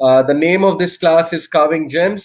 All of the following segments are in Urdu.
The name of this class is Carving Gems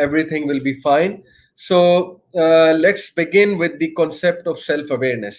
everything will be fine. So let's begin with the concept of self awareness.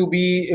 to be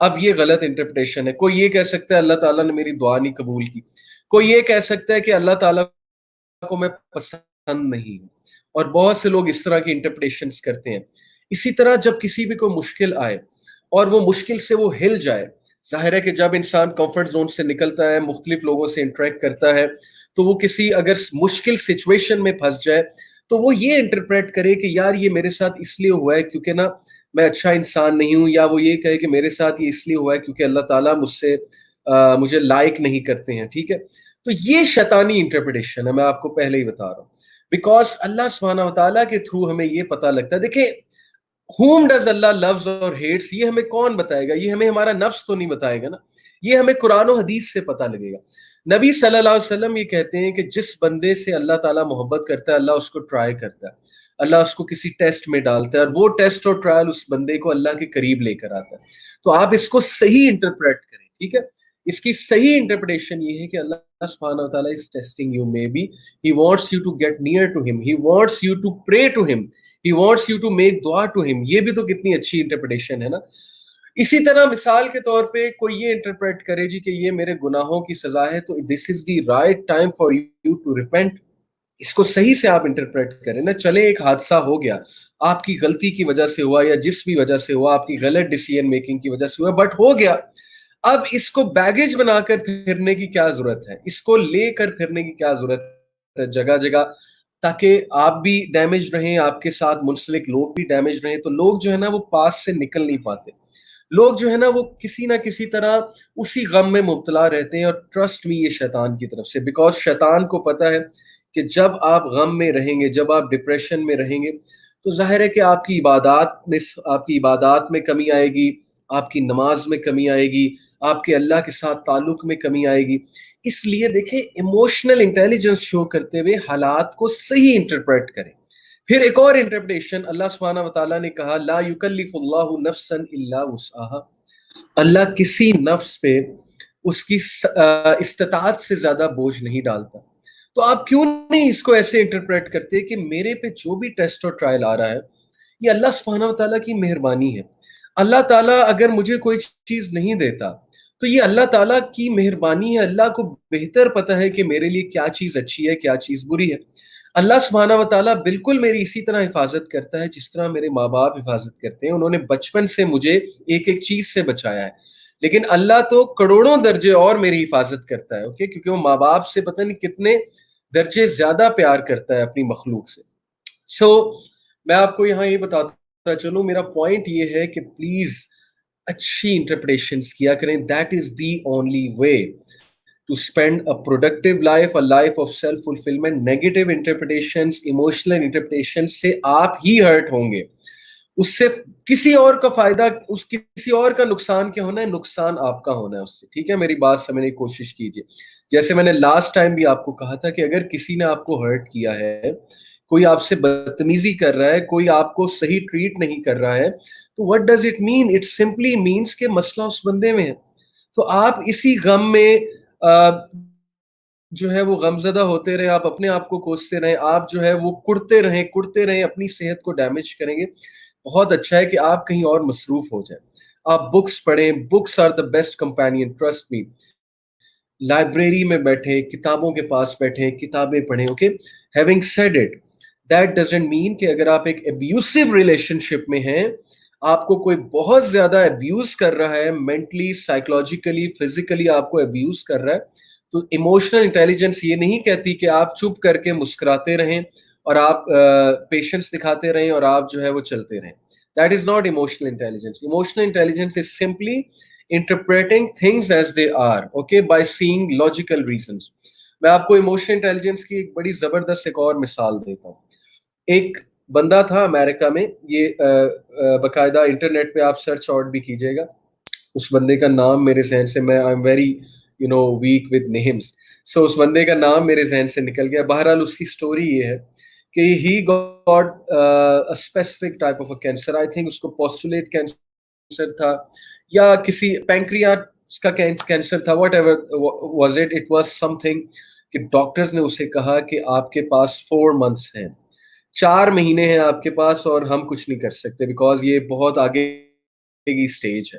اب یہ غلط انٹرپریٹیشن ہے. کوئی یہ کہہ سکتا ہے اللہ تعالیٰ نے میری دعا نہیں قبول کی. کوئی یہ کہہ سکتا ہے کہ اللہ تعالیٰ کو میں پسند نہیں ہوں. اور بہت سے لوگ اس طرح کی انٹرپریٹیشنز کرتے ہیں. اسی طرح جب کسی بھی کوئی مشکل آئے اور وہ مشکل سے وہ ہل جائے، ظاہر ہے کہ جب انسان کمفرٹ زون سے نکلتا ہے، مختلف لوگوں سے انٹریکٹ کرتا ہے، تو وہ کسی اگر مشکل سچویشن میں پھنس جائے تو وہ یہ انٹرپریٹ کرے کہ یار یہ میرے ساتھ اس لیے ہوا ہے کیونکہ نا میں اچھا انسان نہیں ہوں، یا وہ یہ کہے کہ میرے ساتھ یہ اس لیے ہوا ہے کیونکہ اللہ تعالیٰ مجھے لائک نہیں کرتے ہیں. ٹھیک ہے، تو یہ شیطانی انٹرپریٹیشن ہے، میں آپ کو پہلے ہی بتا رہا ہوں. بیکاز اللہ سبحانہ و تعالیٰ کے تھرو ہمیں یہ پتہ لگتا ہے. دیکھیں whom does Allah loves اور hates یہ ہمیں کون بتائے گا؟ یہ ہمیں ہمارا نفس تو نہیں بتائے گا نا، یہ ہمیں قرآن و حدیث سے پتہ لگے گا. نبی صلی اللہ علیہ وسلم یہ کہتے ہیں کہ جس بندے سے اللہ تعالیٰ محبت کرتا ہے اللہ اس کو ٹرائی کرتا ہے، اللہ اس کو کسی ٹیسٹ میں ڈالتا ہے، اور وہ ٹیسٹ اور ٹرائل اس بندے کو اللہ کے قریب لے کر آتا ہے. تو آپ اس کو صحیح انٹرپریٹ کریں. ٹھیک ہے، اس کی صحیح انٹرپریٹیشن یہ ہے کہ اللہ سبحانہ و تعالیٰ is testing you maybe he wants you to get near to him, he wants you to pray to him, he wants you to make dua to him. یہ بھی تو کتنی اچھی انٹرپریٹیشن ہے نا. اسی طرح مثال کے طور پہ کوئی یہ انٹرپریٹ کرے جی کہ یہ میرے گناہوں کی سزا ہے تو this is the right time for you to repent. اس کو صحیح سے آپ انٹرپریٹ کریں نا. چلے ایک حادثہ ہو گیا، آپ کی غلطی کی وجہ سے ہوا یا جس بھی وجہ سے ہوا، آپ کی غلط ڈیسیژن میکنگ کی وجہ سے ہوا، بٹ ہو گیا. اب اس کو بیگیج بنا کر پھرنے کی کیا ضرورت ہے؟ اس کو لے کر پھرنے کی کیا ضرورت ہے جگہ جگہ، تاکہ آپ بھی ڈیمیج رہیں، آپ کے ساتھ منسلک لوگ بھی ڈیمیج رہیں. تو لوگ جو ہے نا وہ پاس سے نکل نہیں پاتے، لوگ جو ہے نا وہ کسی نہ کسی طرح اسی غم میں مبتلا رہتے ہیں. اور ٹرسٹ می یہ شیطان کی طرف سے، بیکاز شیطان کو پتہ ہے کہ جب آپ غم میں رہیں گے، جب آپ ڈپریشن میں رہیں گے، تو ظاہر ہے کہ آپ کی عبادات میں کمی آئے گی، آپ کی نماز میں کمی آئے گی، آپ کے اللہ کے ساتھ تعلق میں کمی آئے گی. اس لیے دیکھیں ایموشنل انٹیلیجنس شو کرتے ہوئے حالات کو صحیح انٹرپریٹ کریں. پھر ایک اور انٹرپریٹیشن، اللہ سبحانہ و تعالیٰ نے کہا لا یکلف اللہ نفسا الا وسعها. اللہ کسی نفس پہ اس کی استطاعت سے زیادہ بوجھ نہیں ڈالتا. تو آپ کیوں نہیں اس کو ایسے انٹرپریٹ کرتے کہ میرے پہ جو بھی ٹیسٹ اور ٹرائل آ رہا ہے یہ اللہ سبحانہ و تعالیٰ کی مہربانی ہے. اللہ تعالیٰ اگر مجھے کوئی چیز نہیں دیتا تو یہ اللہ تعالیٰ کی مہربانی ہے. اللہ کو بہتر پتہ ہے کہ میرے لیے کیا چیز اچھی ہے، کیا چیز بری ہے. اللہ سبحانہ و تعالیٰ بالکل میری اسی طرح حفاظت کرتا ہے جس طرح میرے ماں باپ حفاظت کرتے ہیں. انہوں نے بچپن سے مجھے ایک ایک چیز سے بچایا ہے، لیکن اللہ تو کروڑوں درجے اور میری حفاظت کرتا ہے. اوکے، کیونکہ وہ ماں باپ سے پتہ نہیں کتنے درجے زیادہ پیار کرتا ہے اپنی مخلوق سے. سو میں آپ کو یہاں یہ بتاتا چلوں، میرا پوائنٹ یہ ہے کہ پلیز اچھی انٹرپریٹیشنز کیا کریں. That is the only way to spend a productive life, a life of self fulfilment. Negative interpretations, emotional interpretations سے آپ ہی ہرٹ ہوں گے. اس سے کسی اور کا فائدہ، کسی اور کا نقصان کیا ہونا ہے؟ نقصان آپ کا ہونا ہے اس سے. ٹھیک ہے، میری بات سمجھنے کی کوشش کیجیے. جیسے میں نے لاسٹ ٹائم بھی آپ کو کہا تھا کہ اگر کسی نے آپ کو ہرٹ کیا ہے، کوئی آپ سے بدتمیزی کر رہا ہے، کوئی آپ کو صحیح ٹریٹ نہیں کر رہا ہے، تو what does it mean? It simply means کہ مسئلہ اس بندے میں ہے. تو آپ اسی غم میں جو ہے وہ غم زدہ ہوتے رہیں، آپ اپنے آپ کو کوستے رہیں، آپ جو ہے وہ کڑتے رہیں، اپنی صحت کو ڈیمیج کریں گے. بہت اچھا ہے کہ آپ کہیں اور مصروف ہو جائیں. آپ بکس پڑھیں. Books are the best companion, trust me. Library میں بیٹھیں، کتابوں کے پاس بیٹھیں، کتابیں پڑھیں. Okay, having said it, that doesn't mean کہ اگر آپ ایک ابیوسو ریلیشن شپ میں ہیں، آپ کو کوئی بہت زیادہ ابیوز کر رہا ہے، مینٹلی، سائیکولوجیکلی، فزیکلی آپ کو ابیوز کر رہا ہے، تو ایموشنل انٹیلیجنس یہ نہیں کہتی کہ آپ چپ کر کے مسکراتے رہیں اور آپ پیشنس دکھاتے رہیں اور آپ جو ہے وہ چلتے رہیں. That is not emotional intelligence. Emotional intelligence is simply interpreting things as they are, okay, by seeing logical reasons. میں آپ کو ایموشنل انٹیلیجنس کی ایک بڑی زبردست ایک اور مثال دیتا ہوں. ایک بندہ تھا امریکہ میں، یہ باقاعدہ انٹرنیٹ پہ آپ سرچ آؤٹ بھی کیجیے گا. اس بندے کا نام میرے ذہن سے، میں I am very weak with names, so اس بندے کا نام میرے ذہن سے نکل گیا. بہرحال اس کی سٹوری یہ ہے کہ he got a specific type of a cancer. I think اس کو پوسٹولیٹ کینسر تھا یا کسی پینکریاس کا کینسر تھا. What ever was it was some thing کہ ڈاکٹرز نے اسے کہا کہ آپ کے پاس 4 months ہیں، 4 مہینے ہیں آپ کے پاس، اور ہم کچھ نہیں کر سکتے بیکاز یہ بہت آگے کی سٹیج ہے.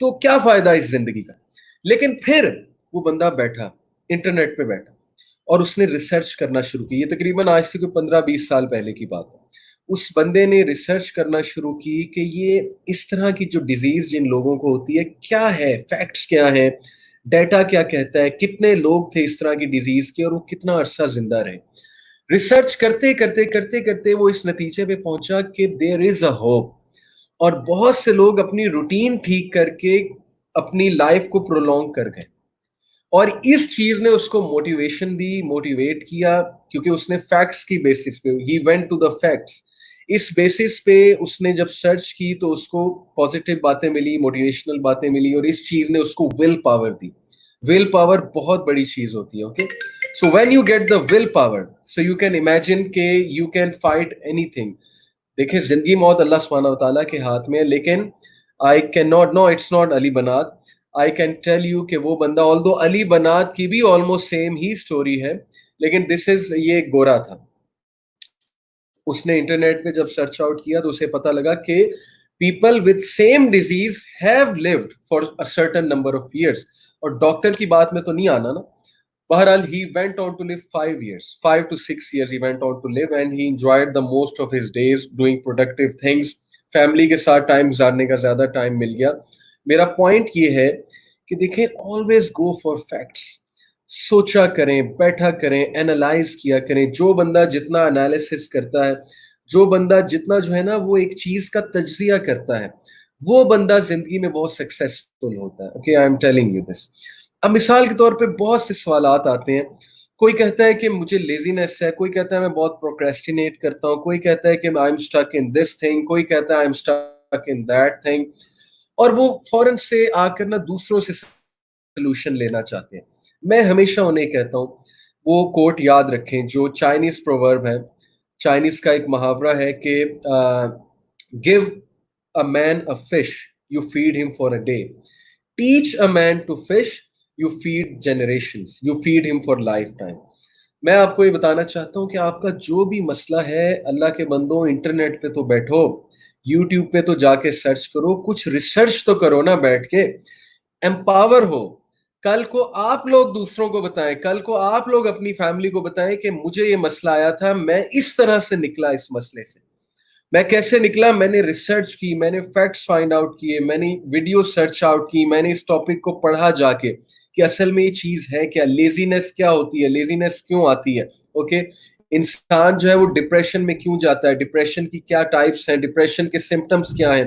تو کیا فائدہ اس زندگی کا. لیکن پھر وہ بندہ بیٹھا, انٹرنیٹ پہ بیٹھا اور اس نے ریسرچ کرنا شروع کی. یہ تقریباً آج سے کوئی 15-20 سال پہلے کی بات ہے. اس بندے نے ریسرچ کرنا شروع کی کہ یہ اس طرح کی جو ڈیزیز جن لوگوں کو ہوتی ہے کیا ہے, فیکٹس کیا ہیں, ڈیٹا کیا کہتا ہے, کتنے لوگ تھے اس طرح کی ڈیزیز کے اور وہ کتنا عرصہ زندہ رہے. ریسرچ کرتے کرتے کرتے کرتے وہ اس نتیجے پہ پہنچا کہ دیر از اے ہوپ, اور بہت سے لوگ اپنی روٹین ٹھیک کر کے اپنی لائف کو پرولونگ کر گئے. اور اس چیز نے اس کو موٹیویشن دی, موٹیویٹ کیا, کیونکہ اس نے فیکٹس کی بیسس پہ, he went to the facts. اس بیسس پہ اس نے جب سرچ کی تو اس کو پازیٹیو باتیں ملی, موٹیویشنل باتیں ملی, اور اس چیز نے اس کو will power the. Will power بہت بڑی چیز ہوتی ہے. Okay, so when you get the willpower, so you can imagine کہ یو کین فائٹ اینی تھنگ. دیکھیں زندگی موت اللہ سبحانہ و تعالیٰ کے ہاتھ میں ہے, لیکن I can not, no it's not علی بنات, آئی کین ٹیل یو کہ وہ بندہ, آلدو علی بنات کی بھی آلموسٹ سیم ہی اسٹوری ہے, لیکن دس از, یہ گورا تھا. اس نے انٹرنیٹ پہ جب سرچ آؤٹ کیا تو اسے پتا لگا کہ people with same disease have lived for a certain number of years. اور ڈاکٹر کی بات میں تو نہیں آنا نا. بہرحال he went on to live 5 years, 5 to 6 years he went on to live, and he enjoyed the most of his days doing productive things. Family کے ساتھ ٹائم گزارنے کا زیادہ ٹائم مل گیا. میرا پوائنٹ یہ ہے کہ دیکھیں always go for facts. سوچا کریں, بیٹھا کریں, اینالائز کیا کریں. جو بندہ جتنا انالیسس کرتا ہے, جو بندہ جتنا جو ہے نا وہ ایک چیز کا تجزیہ کرتا ہے, وہ بندہ زندگی میں بہت سکسیسفل ہوتا ہے. Okay, I am telling you this. اب مثال کے طور پہ بہت سے سوالات آتے ہیں. کوئی کہتا ہے کہ مجھے لیزینس ہے, کوئی کہتا ہے میں بہت پروکریسٹینیٹ کرتا ہوں, کوئی کہتا ہے کہ I am stuck in this thing, کوئی کہتا ہے I am stuck in that thing, اور وہ فوراً سے آ کر نا دوسروں سے سلوشن لینا چاہتے ہیں. میں ہمیشہ انہیں کہتا ہوں وہ کوٹ یاد رکھیں جو چائنیز پروورب ہے. چائنیز کا ایک محاورہ ہے کہ give a man a fish, you feed him for a day. Teach a man to fish, you feed generations, you feed him for lifetime. میں آپ کو یہ بتانا چاہتا ہوں کہ آپ کا جو بھی مسئلہ ہے, اللہ کے بندوں انٹرنیٹ پہ تو بیٹھو, یوٹیوب پہ تو جا کے سرچ کرو, کچھ ریسرچ تو کرو نا بیٹھ کے, امپاور ہو. کل کو آپ لوگ دوسروں کو بتائیں, کل کو آپ لوگ اپنی فیملی کو بتائیں کہ مجھے یہ مسئلہ آیا تھا, میں اس طرح سے نکلا اس مسئلے سے. میں کیسے نکلا, میں نے ریسرچ کی, میں نے فیکٹس فائنڈ آؤٹ کیے, میں نے ویڈیو سرچ آؤٹ کی, میں نے اس ٹاپک کو پڑھا جا کے کہ اصل میں یہ چیز ہے کیا, لیزینس کیا ہوتی ہے, لیزینس کیوں آتی ہے. اوکے, انسان جو ہے وہ ڈپریشن میں کیوں جاتا ہے, ڈپریشن کی کیا ٹائپس ہیں, ڈپریشن کے سمپٹمس کیا ہیں,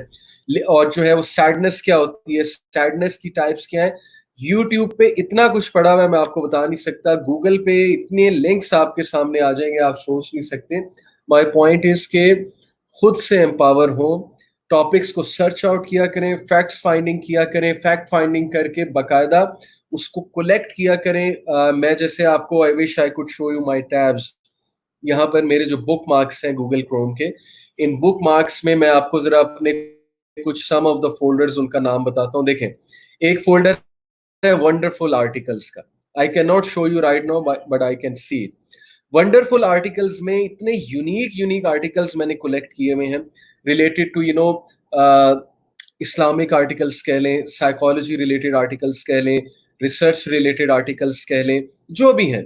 اور جو ہے وہ سیڈنس کیا ہوتی ہے, سیڈنس کی ٹائپس کیا ہیں. یوٹیوب پہ اتنا کچھ پڑھا ہوا ہے, میں آپ کو بتا نہیں سکتا. گوگل پہ اتنے لنکس آپ کے سامنے آ جائیں گے, آپ سوچ نہیں سکتے. مائی پوائنٹ از کہ خود سے امپاور ہوں, ٹاپکس کو سرچ آؤٹ کیا کریں, فیکٹس فائنڈنگ کیا کریں, فیکٹ فائنڈنگ کر کے باقاعدہ اس کو کولیکٹ کیا کریں. میں جیسے آپ کو I wish I could show you my tabs, یہاں پر میرے جو بک مارکس ہیں گوگل کروم کے, ان بک مارکس میں میں آپ کو ذرا اپنے کچھ سم آف دا فولڈرز ان کا نام بتاتا ہوں. دیکھیں ایک فولڈر ہے ونڈرفل آرٹیکلز کا. I cannot show you right now but I can see it. Wonderful articles میں اتنے یونیک آرٹیکلز میں نے کولیکٹ کیے ہوئے ہیں, ریلیٹڈ ٹو اسلامک آرٹیکلز کہہ لیں, سائیکالوجی ریلیٹڈ آرٹیکلز کہہ لیں, ریسرچ ریلیٹڈ آرٹیکلز کہہ لیں, جو بھی ہیں.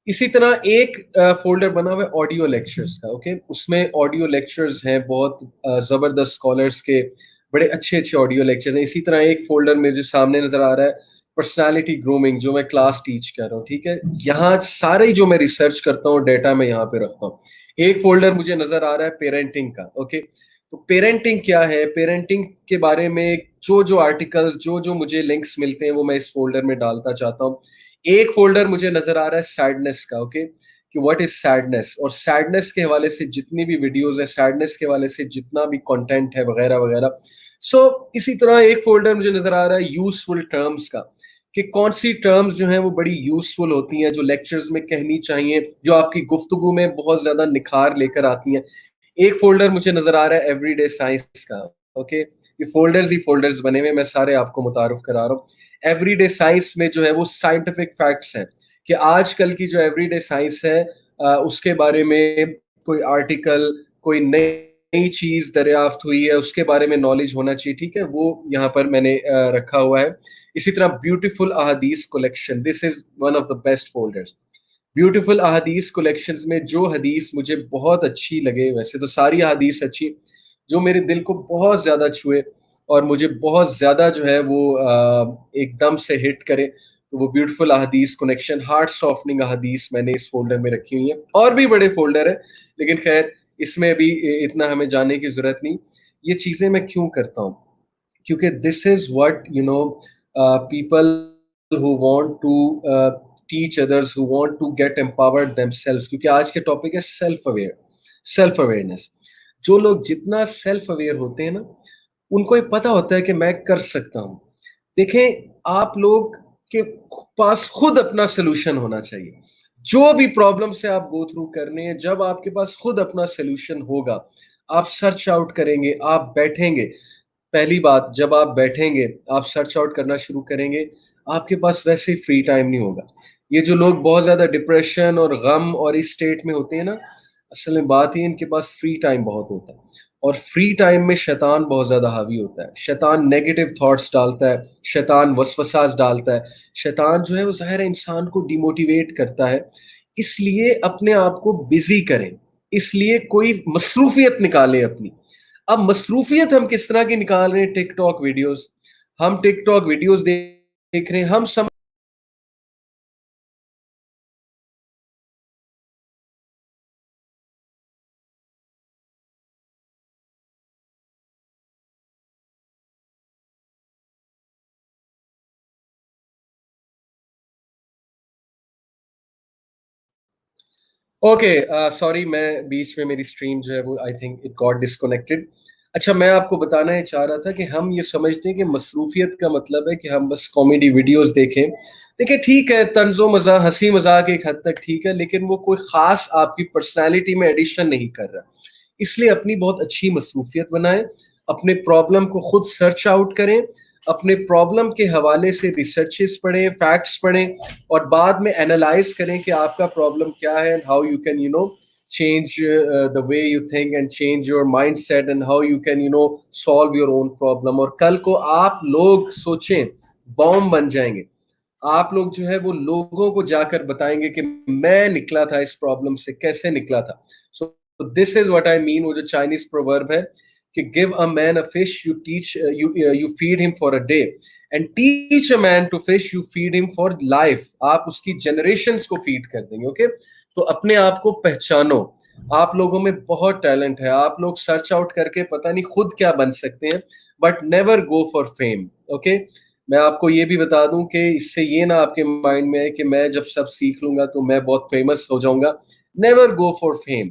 اسی طرح ایک فولڈر بنا ہوا ہے آڈیو لیکچرز کا. اوکے, اس میں آڈیو لیکچرز ہیں بہت زبردست اسکالرس کے, بڑے اچھے آڈیو لیکچرز ہیں. اسی طرح ایک فولڈر میں جو سامنے نظر آ رہا ہے پرسنالٹی گرومنگ, جو میں کلاس ٹیچ کر رہا ہوں. ٹھیک ہے, یہاں سارے جو میں ریسرچ کرتا ہوں ڈیٹا میں یہاں پہ رکھتا ہوں. ایک فولڈر مجھے نظر آ رہا ہے پیرنٹنگ کا. اوکے, تو پیرنٹنگ کیا ہے, پیرنٹنگ کے بارے میں جو آرٹیکلز جو مجھے لنکس ملتے ہیں وہ میں اس فولڈر میں ڈالتا چاہتا ہوں. ایک فولڈر مجھے نظر آ رہا ہے سیڈنس کا. اوکے, کہ واٹ از سیڈنس, اور سیڈنس کے حوالے سے جتنی بھی ویڈیوز ہیں, سیڈنس کے حوالے سے جتنا بھی کنٹینٹ ہے وغیرہ وغیرہ. سو اسی طرح ایک فولڈر مجھے نظر آ رہا ہے یوزفل ٹرمز کا, کہ کون سی ٹرمز جو ہیں وہ بڑی یوزفل ہوتی ہیں, جو لیکچرز میں کہنی چاہیے, جو آپ کی گفتگو میں بہت زیادہ نکھار لے کر آتی ہیں. ایک فولڈر مجھے نظر آ رہا ہے ایوری ڈے سائنس کا. اوکے, یہ فولڈرز بنے ہوئے, میں سارے آپ کو متعارف کرا رہا ہوں. ایوری ڈے سائنس میں جو ہے وہ سائنٹیفک فیکٹس ہیں, کہ آج کل کی جو ایوری ڈے سائنس ہے اس کے بارے میں کوئی آرٹیکل، کوئی نئی چیز دریافت ہوئی ہے اس کے بارے میں نالج ہونا چاہیے، ٹھیک ہے، وہ یہاں پر میں نے رکھا ہوا ہے. اسی طرح بیوٹیفل احادیث collection, this is one of the best folders. Beautiful احادیث کلیکشنز میں جو حدیث مجھے بہت اچھی لگے، ویسے تو ساری احادیث اچھی، جو میرے دل کو بہت زیادہ چھوئے اور مجھے بہت زیادہ جو ہے وہ ایک دم سے ہٹ کرے، تو وہ بیوٹیفل احادیث کلیکشن، ہارٹ سافٹنگ احادیث میں نے اس فولڈر میں رکھی ہوئی ہیں. اور بھی بڑے فولڈر ہیں، لیکن خیر اس میں ابھی اتنا ہمیں جانے کی ضرورت نہیں. یہ چیزیں میں کیوں کرتا ہوں؟ کیونکہ this is what you know people who want to teach others, who want to get empowered themselves. کیونکہ آج کے ٹاپک ہے سیلف اویئرنیس. جو لوگ جتنا سیلف اویئر ہوتے ہیں نا، ان کو یہ پتا ہوتا ہے کہ میں کر سکتا ہوں. دیکھیں، آپ لوگ کے پاس خود اپنا سلوشن ہونا چاہیے. جو بھی پرابلم سے آپ گو تھرو کرنے ہیں، جب آپ کے پاس خود اپنا سلوشن ہوگا، آپ سرچ آؤٹ کریں گے، آپ بیٹھیں گے. پہلی بات، جب آپ بیٹھیں گے، آپ سرچ آؤٹ کرنا شروع کریں گے، آپ کے پاس ویسے فری ٹائم نہیں ہوگا. یہ جو لوگ بہت زیادہ ڈپریشن اور غم اور اس اسٹیٹ میں ہوتے ہیں نا، اصل میں بات ہی ان کے پاس فری ٹائم بہت ہوتا ہے. اور فری ٹائم میں شیطان بہت زیادہ حاوی ہوتا ہے. شیطان نیگیٹو تھاٹس ڈالتا ہے، شیطان وسوساس ڈالتا ہے. شیطان جو ہے وہ ظاہر ہے انسان کو ڈیموٹیویٹ کرتا ہے. اس لیے اپنے آپ کو بزی کریں، اس لیے کوئی مصروفیت نکالیں اپنی. اب مصروفیت ہم کس طرح کی نکال رہے ہیں؟ ٹک ٹاک ویڈیوز. ہم ٹک ٹاک ویڈیوز دیکھ رہے ہیں، ہم اوکے، سوری، میں بیچ میں میری اسٹریم جو ہے وہ I think it got disconnected. اچھا، میں آپ کو بتانا یہ چاہ رہا تھا کہ ہم یہ سمجھتے ہیں کہ مصروفیت کا مطلب ہے کہ ہم بس کامیڈی ویڈیوز دیکھیں. دیکھیں، ٹھیک ہے، طنز و مزاح، ہنسی مذاق ایک حد تک ٹھیک ہے، لیکن وہ کوئی خاص آپ کی پرسنالٹی میں ایڈیشن نہیں کر رہا. اس لیے اپنی بہت اچھی مصروفیت بنائیں، اپنے پرابلم کو خود سرچ آؤٹ کریں، اپنے پرابلم کے حوالے سے ریسرچز پڑھیں، فیکٹس پڑھیں، اور بعد میں اینالائز کریں کہ آپ کا پرابلم کیا ہے، and how you can change the way you think and change your mindset and how you can solve your own problem. اور کل کو آپ لوگ سوچیں، بوم بن جائیں گے. آپ لوگ جو ہے وہ لوگوں کو جا کر بتائیں گے کہ میں نکلا تھا اس پرابلم سے، کیسے نکلا تھا. سو دس از واٹ آئی مین. وہ جو چائنیز پروورب ہے کہ give a man a fish, you feed him for a day, and teach a man to fish, you feed him for life. آپ اس کی جنریشنز کو فیڈ کر دیں گے. اوکے، تو اپنے آپ کو پہچانو. آپ لوگوں میں بہت ٹیلنٹ ہے، آپ لوگ سرچ آؤٹ کر کے پتہ نہیں خود کیا بن سکتے ہیں، but never go for fame. Okay, میں آپ کو یہ بھی بتا دوں کہ اس سے یہ نہ آپ کے مائنڈ میں ہے کہ میں جب سب سیکھ لوں گا تو میں بہت فیمس ہو جاؤں گا. Never go for fame.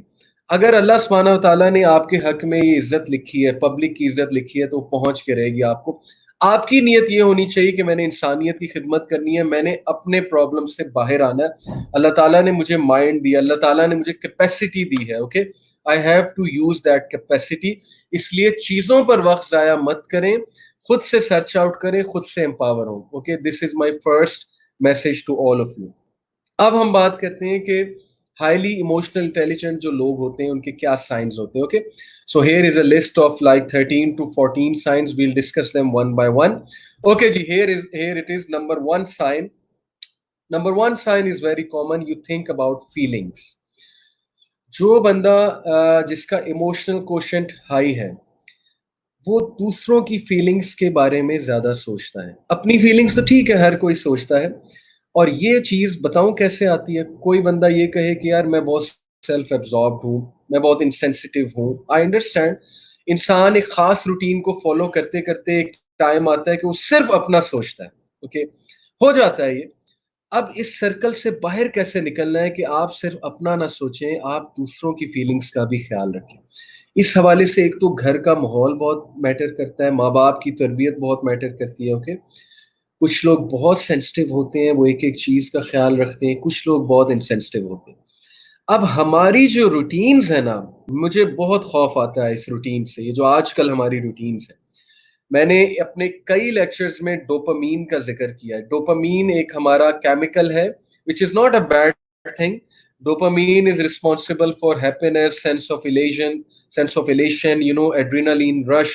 اگر اللہ سبحانہ و تعالیٰ نے آپ کے حق میں یہ عزت لکھی ہے، پبلک کی عزت لکھی ہے، تو پہنچ کے رہے گی آپ کو. آپ کی نیت یہ ہونی چاہیے کہ میں نے انسانیت کی خدمت کرنی ہے، میں نے اپنے پرابلم سے باہر آنا ہے. اللہ تعالیٰ نے مجھے مائنڈ دیا، اللہ تعالیٰ نے مجھے کیپیسٹی دی ہے. Okay, I have to use that capacity. اس لیے چیزوں پر وقت ضائع مت کریں، خود سے سرچ آؤٹ کریں، خود سے امپاور ہوں. Okay, this is my first message to all of you. اب ہم بات کرتے ہیں کہ ہائیلی ایموشنل انٹیلیجنٹ جو لوگ ہوتے ہیں ان کے کیا سائنز ہوتے ہیں. Okay, so here is a list of like 13 to 14 signs. we'll discuss them one by one. Okay جی، here it is. Number one sign is very common. You think about feelings. جو بندہ جس کا ایموشنل کوشنٹ ہائی ہے، وہ دوسروں کی فیلنگز کے بارے میں زیادہ سوچتا ہے. اپنی فیلنگز تو ٹھیک ہے، ہر کوئی سوچتا ہے. اور یہ چیز بتاؤں کیسے آتی ہے؟ کوئی بندہ یہ کہے کہ یار میں بہت سیلف ایبزاربڈ ہوں، میں بہت انسینسٹیو ہوں. I understand. انسان ایک خاص روٹین کو فالو کرتے کرتے ایک ٹائم آتا ہے کہ وہ صرف اپنا سوچتا ہے. اوکے، ہو جاتا ہے یہ. اب اس سرکل سے باہر کیسے نکلنا ہے کہ آپ صرف اپنا نہ سوچیں، آپ دوسروں کی فیلنگز کا بھی خیال رکھیں. اس حوالے سے ایک تو گھر کا ماحول بہت میٹر کرتا ہے، ماں باپ کی تربیت بہت میٹر کرتی ہے. اوکے، کچھ لوگ بہت سینسٹیو ہوتے ہیں، وہ ایک ایک چیز کا خیال رکھتے ہیں. کچھ لوگ بہت انسینسٹیو ہوتے ہیں. اب ہماری جو روٹینز ہیں نا، مجھے بہت خوف آتا ہے اس روٹین سے. یہ جو آج کل ہماری روٹینز ہیں، میں نے اپنے کئی لیکچرز میں ڈوپامین کا ذکر کیا ہے. ڈوپامین ایک ہمارا کیمیکل ہے which is not a bad thing. Dopamine is responsible for happiness, sense of elation, adrenaline rush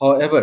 However,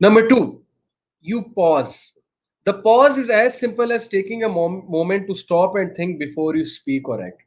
Number two, you pause. The pause is as simple as taking a moment to stop and think before you speak or act.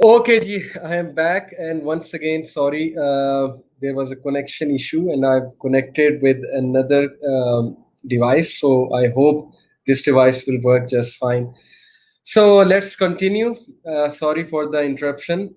Okay, ji, I am back, and once again, sorry, there was a connection issue, and I've connected with another device. So I hope this device will work just fine. So let's continue. Sorry for the interruption.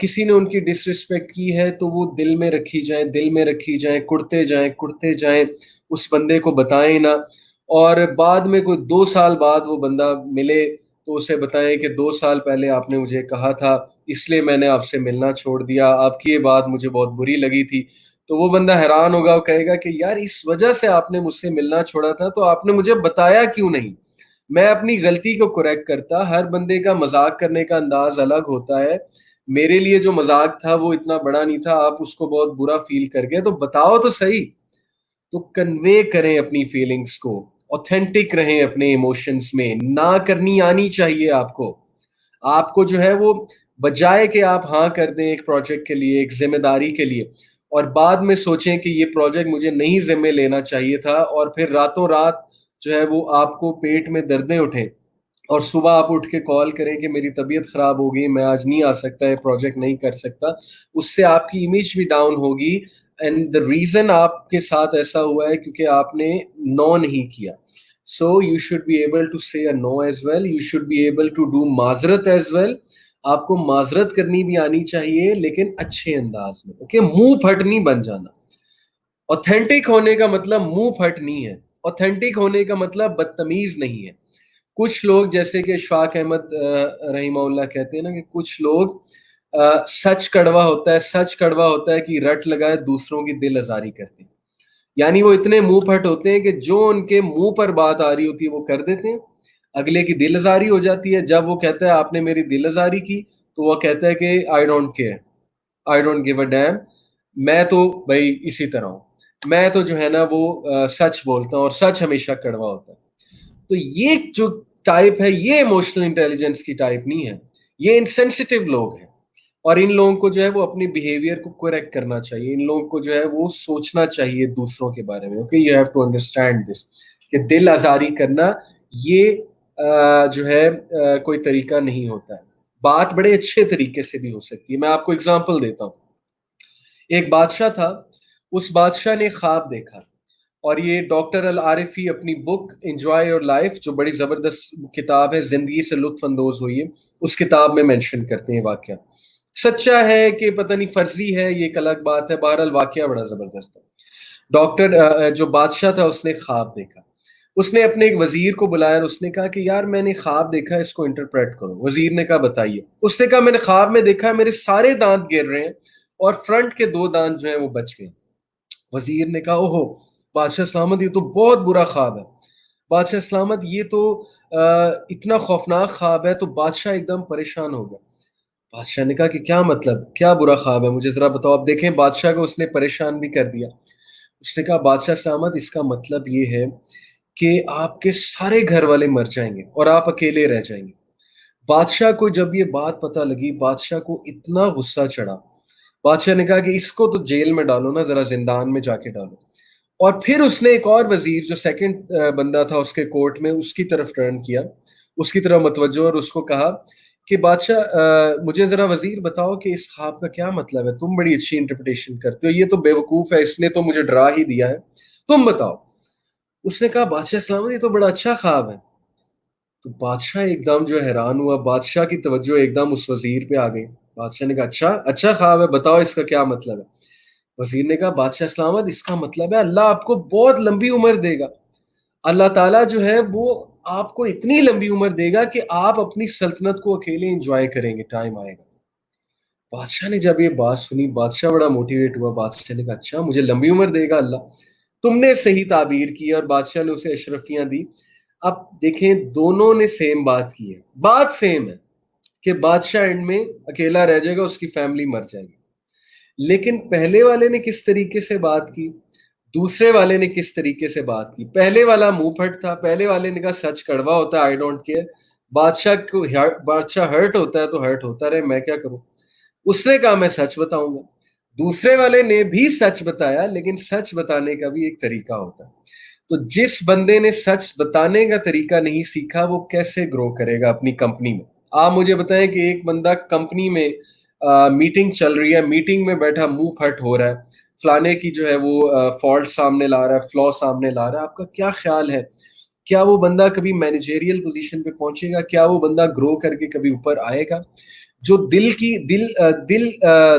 کسی نے ان کی ڈسرسپیکٹ کی ہے تو وہ دل میں رکھی جائیں، دل میں رکھی جائیں، کڑتے جائیں، اس بندے کو بتائیں نہ، اور بعد میں کوئی 2 سال بعد وہ بندہ ملے تو اسے بتائیں کہ 2 سال پہلے آپ نے مجھے کہا تھا، اس لیے میں نے آپ سے ملنا چھوڑ دیا، آپ کی یہ بات مجھے بہت بری لگی تھی. تو وہ بندہ حیران ہوگا، وہ کہے گا کہ یار اس وجہ سے آپ نے مجھ سے ملنا چھوڑا تھا، تو آپ نے مجھے بتایا کیوں نہیں؟ میں اپنی غلطی کو کریکٹ کرتا. ہر بندے کا مذاق کرنے کا انداز الگ ہوتا ہے. میرے لیے جو مذاق تھا وہ اتنا بڑا نہیں تھا، آپ اس کو بہت برا فیل کر گئے، تو بتاؤ تو صحیح. تو کنوے کریں اپنی فیلنگز کو، اوتھینٹک رہیں اپنے ایموشنز میں. نہ کرنی آنی چاہیے آپ کو. آپ کو جو ہے وہ بجائے کہ آپ ہاں کر دیں ایک پروجیکٹ کے لیے، ایک ذمہ داری کے لیے، اور بعد میں سوچیں کہ یہ پروجیکٹ مجھے نہیں ذمہ لینا چاہیے تھا، اور پھر راتوں رات جو ہے وہ آپ کو پیٹ میں دردیں اٹھیں، اور صبح آپ اٹھ کے کال کریں کہ میری طبیعت خراب ہو گئی، میں آج نہیں آ سکتا، یہ پروجیکٹ نہیں کر سکتا. اس سے آپ کی امیج بھی ڈاؤن ہوگی. اینڈ دا ریزن آپ کے ساتھ ایسا ہوا ہے کیونکہ آپ نے نو نہیں کیا. So you should be able to say a no as well. You should be able to do معذرت ایز ویل. آپ کو معذرت کرنی بھی آنی چاہیے، لیکن اچھے انداز میں. اوکے، منہ پھٹ نہیں بن جانا. اوتھینٹک ہونے کا مطلب منہ پھٹ نہیں ہے. اوتھینٹک ہونے کا مطلب بدتمیز نہیں ہے. کچھ لوگ جیسے کہ اشفاق احمد رحمہ اللہ کہتے ہیں نا کہ کچھ لوگ سچ کڑوا ہوتا ہے، سچ کڑوا ہوتا ہے کہ رٹ لگائے دوسروں کی دل آزاری کرتے ہیں. یعنی وہ اتنے منہ پھٹ ہوتے ہیں کہ جو ان کے منہ پر بات آ رہی ہوتی ہے وہ کر دیتے ہیں، اگلے کی دل آزاری ہو جاتی ہے. جب وہ کہتا ہے آپ نے میری دل آزاری کی، تو وہ کہتا ہے کہ I don't care, I don't give a damn, میں تو بھائی اسی طرح ہوں، میں تو جو ہے نا وہ سچ بولتا ہوں، اور سچ ہمیشہ کڑوا ہوتا ہے. تو یہ جو ٹائپ ہے یہ ایموشنل انٹیلیجنس کی ٹائپ نہیں ہے. یہ انسینسٹیو لوگ ہیں، اور ان لوگوں کو جو ہے وہ اپنی بیہیویئر کو کریکٹ کرنا چاہیے. ان لوگوں کو جو ہے وہ سوچنا چاہیے دوسروں کے بارے میں. Okay, you have to understand this کہ دل آزاری کرنا یہ جو ہے کوئی طریقہ نہیں ہوتا ہے. بات بڑے اچھے طریقے سے بھی ہو سکتی ہے. میں آپ کو اگزامپل دیتا ہوں. ایک بادشاہ تھا، اس بادشاہ نے خواب دیکھا، اور یہ ڈاکٹر العارفی اپنی بک انجوائے یور لائف، جو بڑی زبردست کتاب ہے، زندگی سے لطف اندوز ہوئی ہے، اس کتاب میں مینشن کرتے ہیں واقعہ. سچا ہے کہ پتہ نہیں فرضی ہے، یہ ایک الگ بات ہے، بہرحال واقعہ بڑا زبردست ہے. ڈاکٹر جو بادشاہ تھا اس نے خواب دیکھا. اس نے اپنے ایک وزیر کو بلایا اور اس نے کہا کہ یار میں نے خواب دیکھا، اس کو انٹرپریٹ کرو. وزیر نے کہا بتائیے. اس نے کہا میں نے خواب میں دیکھا میرے سارے دانت گر رہے ہیں، اور فرنٹ کے 2 دانت جو ہیں وہ بچ گئے. وزیر نے کہا اوہو بادشاہ سلامت، یہ تو بہت برا خواب ہے. بادشاہ سلامت یہ تو اتنا خوفناک خواب ہے. تو بادشاہ ایک دم پریشان ہو گیا. بادشاہ نے کہا کہ کیا مطلب، کیا برا خواب ہے، مجھے ذرا بتاؤ. آپ دیکھیں بادشاہ کو اس نے پریشان بھی کر دیا. اس نے کہا بادشاہ سلامت اس کا مطلب یہ ہے کہ آپ کے سارے گھر والے مر جائیں گے اور آپ اکیلے رہ جائیں گے. بادشاہ کو جب یہ بات پتہ لگی، بادشاہ کو اتنا غصہ چڑھا. بادشاہ نے کہا کہ اس کو تو جیل میں ڈالو نا، ذرا زندان میں جا کے ڈالو. اور پھر اس نے ایک اور وزیر جو سیکنڈ بندہ تھا اس کے کورٹ میں، اس کی طرف ٹرن کیا، اس کی طرف متوجہ، اور اس کو کہا کہ بادشاہ مجھے ذرا وزیر بتاؤ کہ اس خواب کا کیا مطلب ہے، تم بڑی اچھی انٹرپریٹیشن کرتے ہو، یہ تو بیوقوف ہے، اس نے تو مجھے ڈرا ہی دیا ہے، تم بتاؤ. اس نے کہا بادشاہ سلامت یہ تو بڑا اچھا خواب ہے. تو بادشاہ ایک دم جو حیران ہوا، بادشاہ کی توجہ ایک دم اس وزیر پہ آ گئی. بادشاہ نے کہا اچھا اچھا خواب ہے، بتاؤ اس کا کیا مطلب ہے. وزیر نے کہا بادشاہ سلامت اس کا مطلب ہے اللہ آپ کو بہت لمبی عمر دے گا. اللہ تعالیٰ جو ہے وہ آپ کو اتنی لمبی عمر دے گا کہ آپ اپنی سلطنت کو اکیلے انجوائے کریں گے، ٹائم آئے گا. بادشاہ نے جب یہ بات سنی، بادشاہ بڑا موٹیویٹ ہوا. بادشاہ نے کہا اچھا مجھے لمبی عمر دے گا اللہ، تم نے صحیح تعبیر کی. اور بادشاہ نے اسے اشرفیاں دی. اب دیکھیں دونوں نے سیم بات کی ہے، بات سیم ہے کہ بادشاہ اینڈ میں اکیلا رہ جائے گا، اس کی فیملی مر جائے گی. لیکن پہلے والے نے کس طریقے سے بات کی، دوسرے والے نے کس طریقے سے بات کی. پہلے والا منہ پھٹ تھا، پہلے والے نے کہا سچ کڑوا ہوتا ہے، آئی ڈونٹ کیئر. بادشاہ ہرٹ ہوتا ہے تو ہرٹ ہوتا رہے، میں کیا کروں. اس نے کہا میں سچ بتاؤں گا. دوسرے والے نے بھی سچ بتایا، لیکن سچ بتانے کا بھی ایک طریقہ ہوتا ہے. تو جس بندے نے سچ بتانے کا طریقہ نہیں سیکھا وہ کیسے گرو کرے گا اپنی کمپنی میں. آپ مجھے بتائیں کہ ایک بندہ کمپنی میں میٹنگ چل رہی ہے، میٹنگ میں بیٹھا منہ پھٹ ہو رہا ہے، فلانے کی جو ہے وہ فالٹ سامنے لا رہا ہے، فلا سامنے لا رہا ہے. آپ کا کیا خیال ہے، کیا وہ بندہ کبھی مینیجریل پوزیشن پہ پہنچے گا؟ کیا وہ بندہ گرو کر کے کبھی اوپر آئے گا؟ جو دل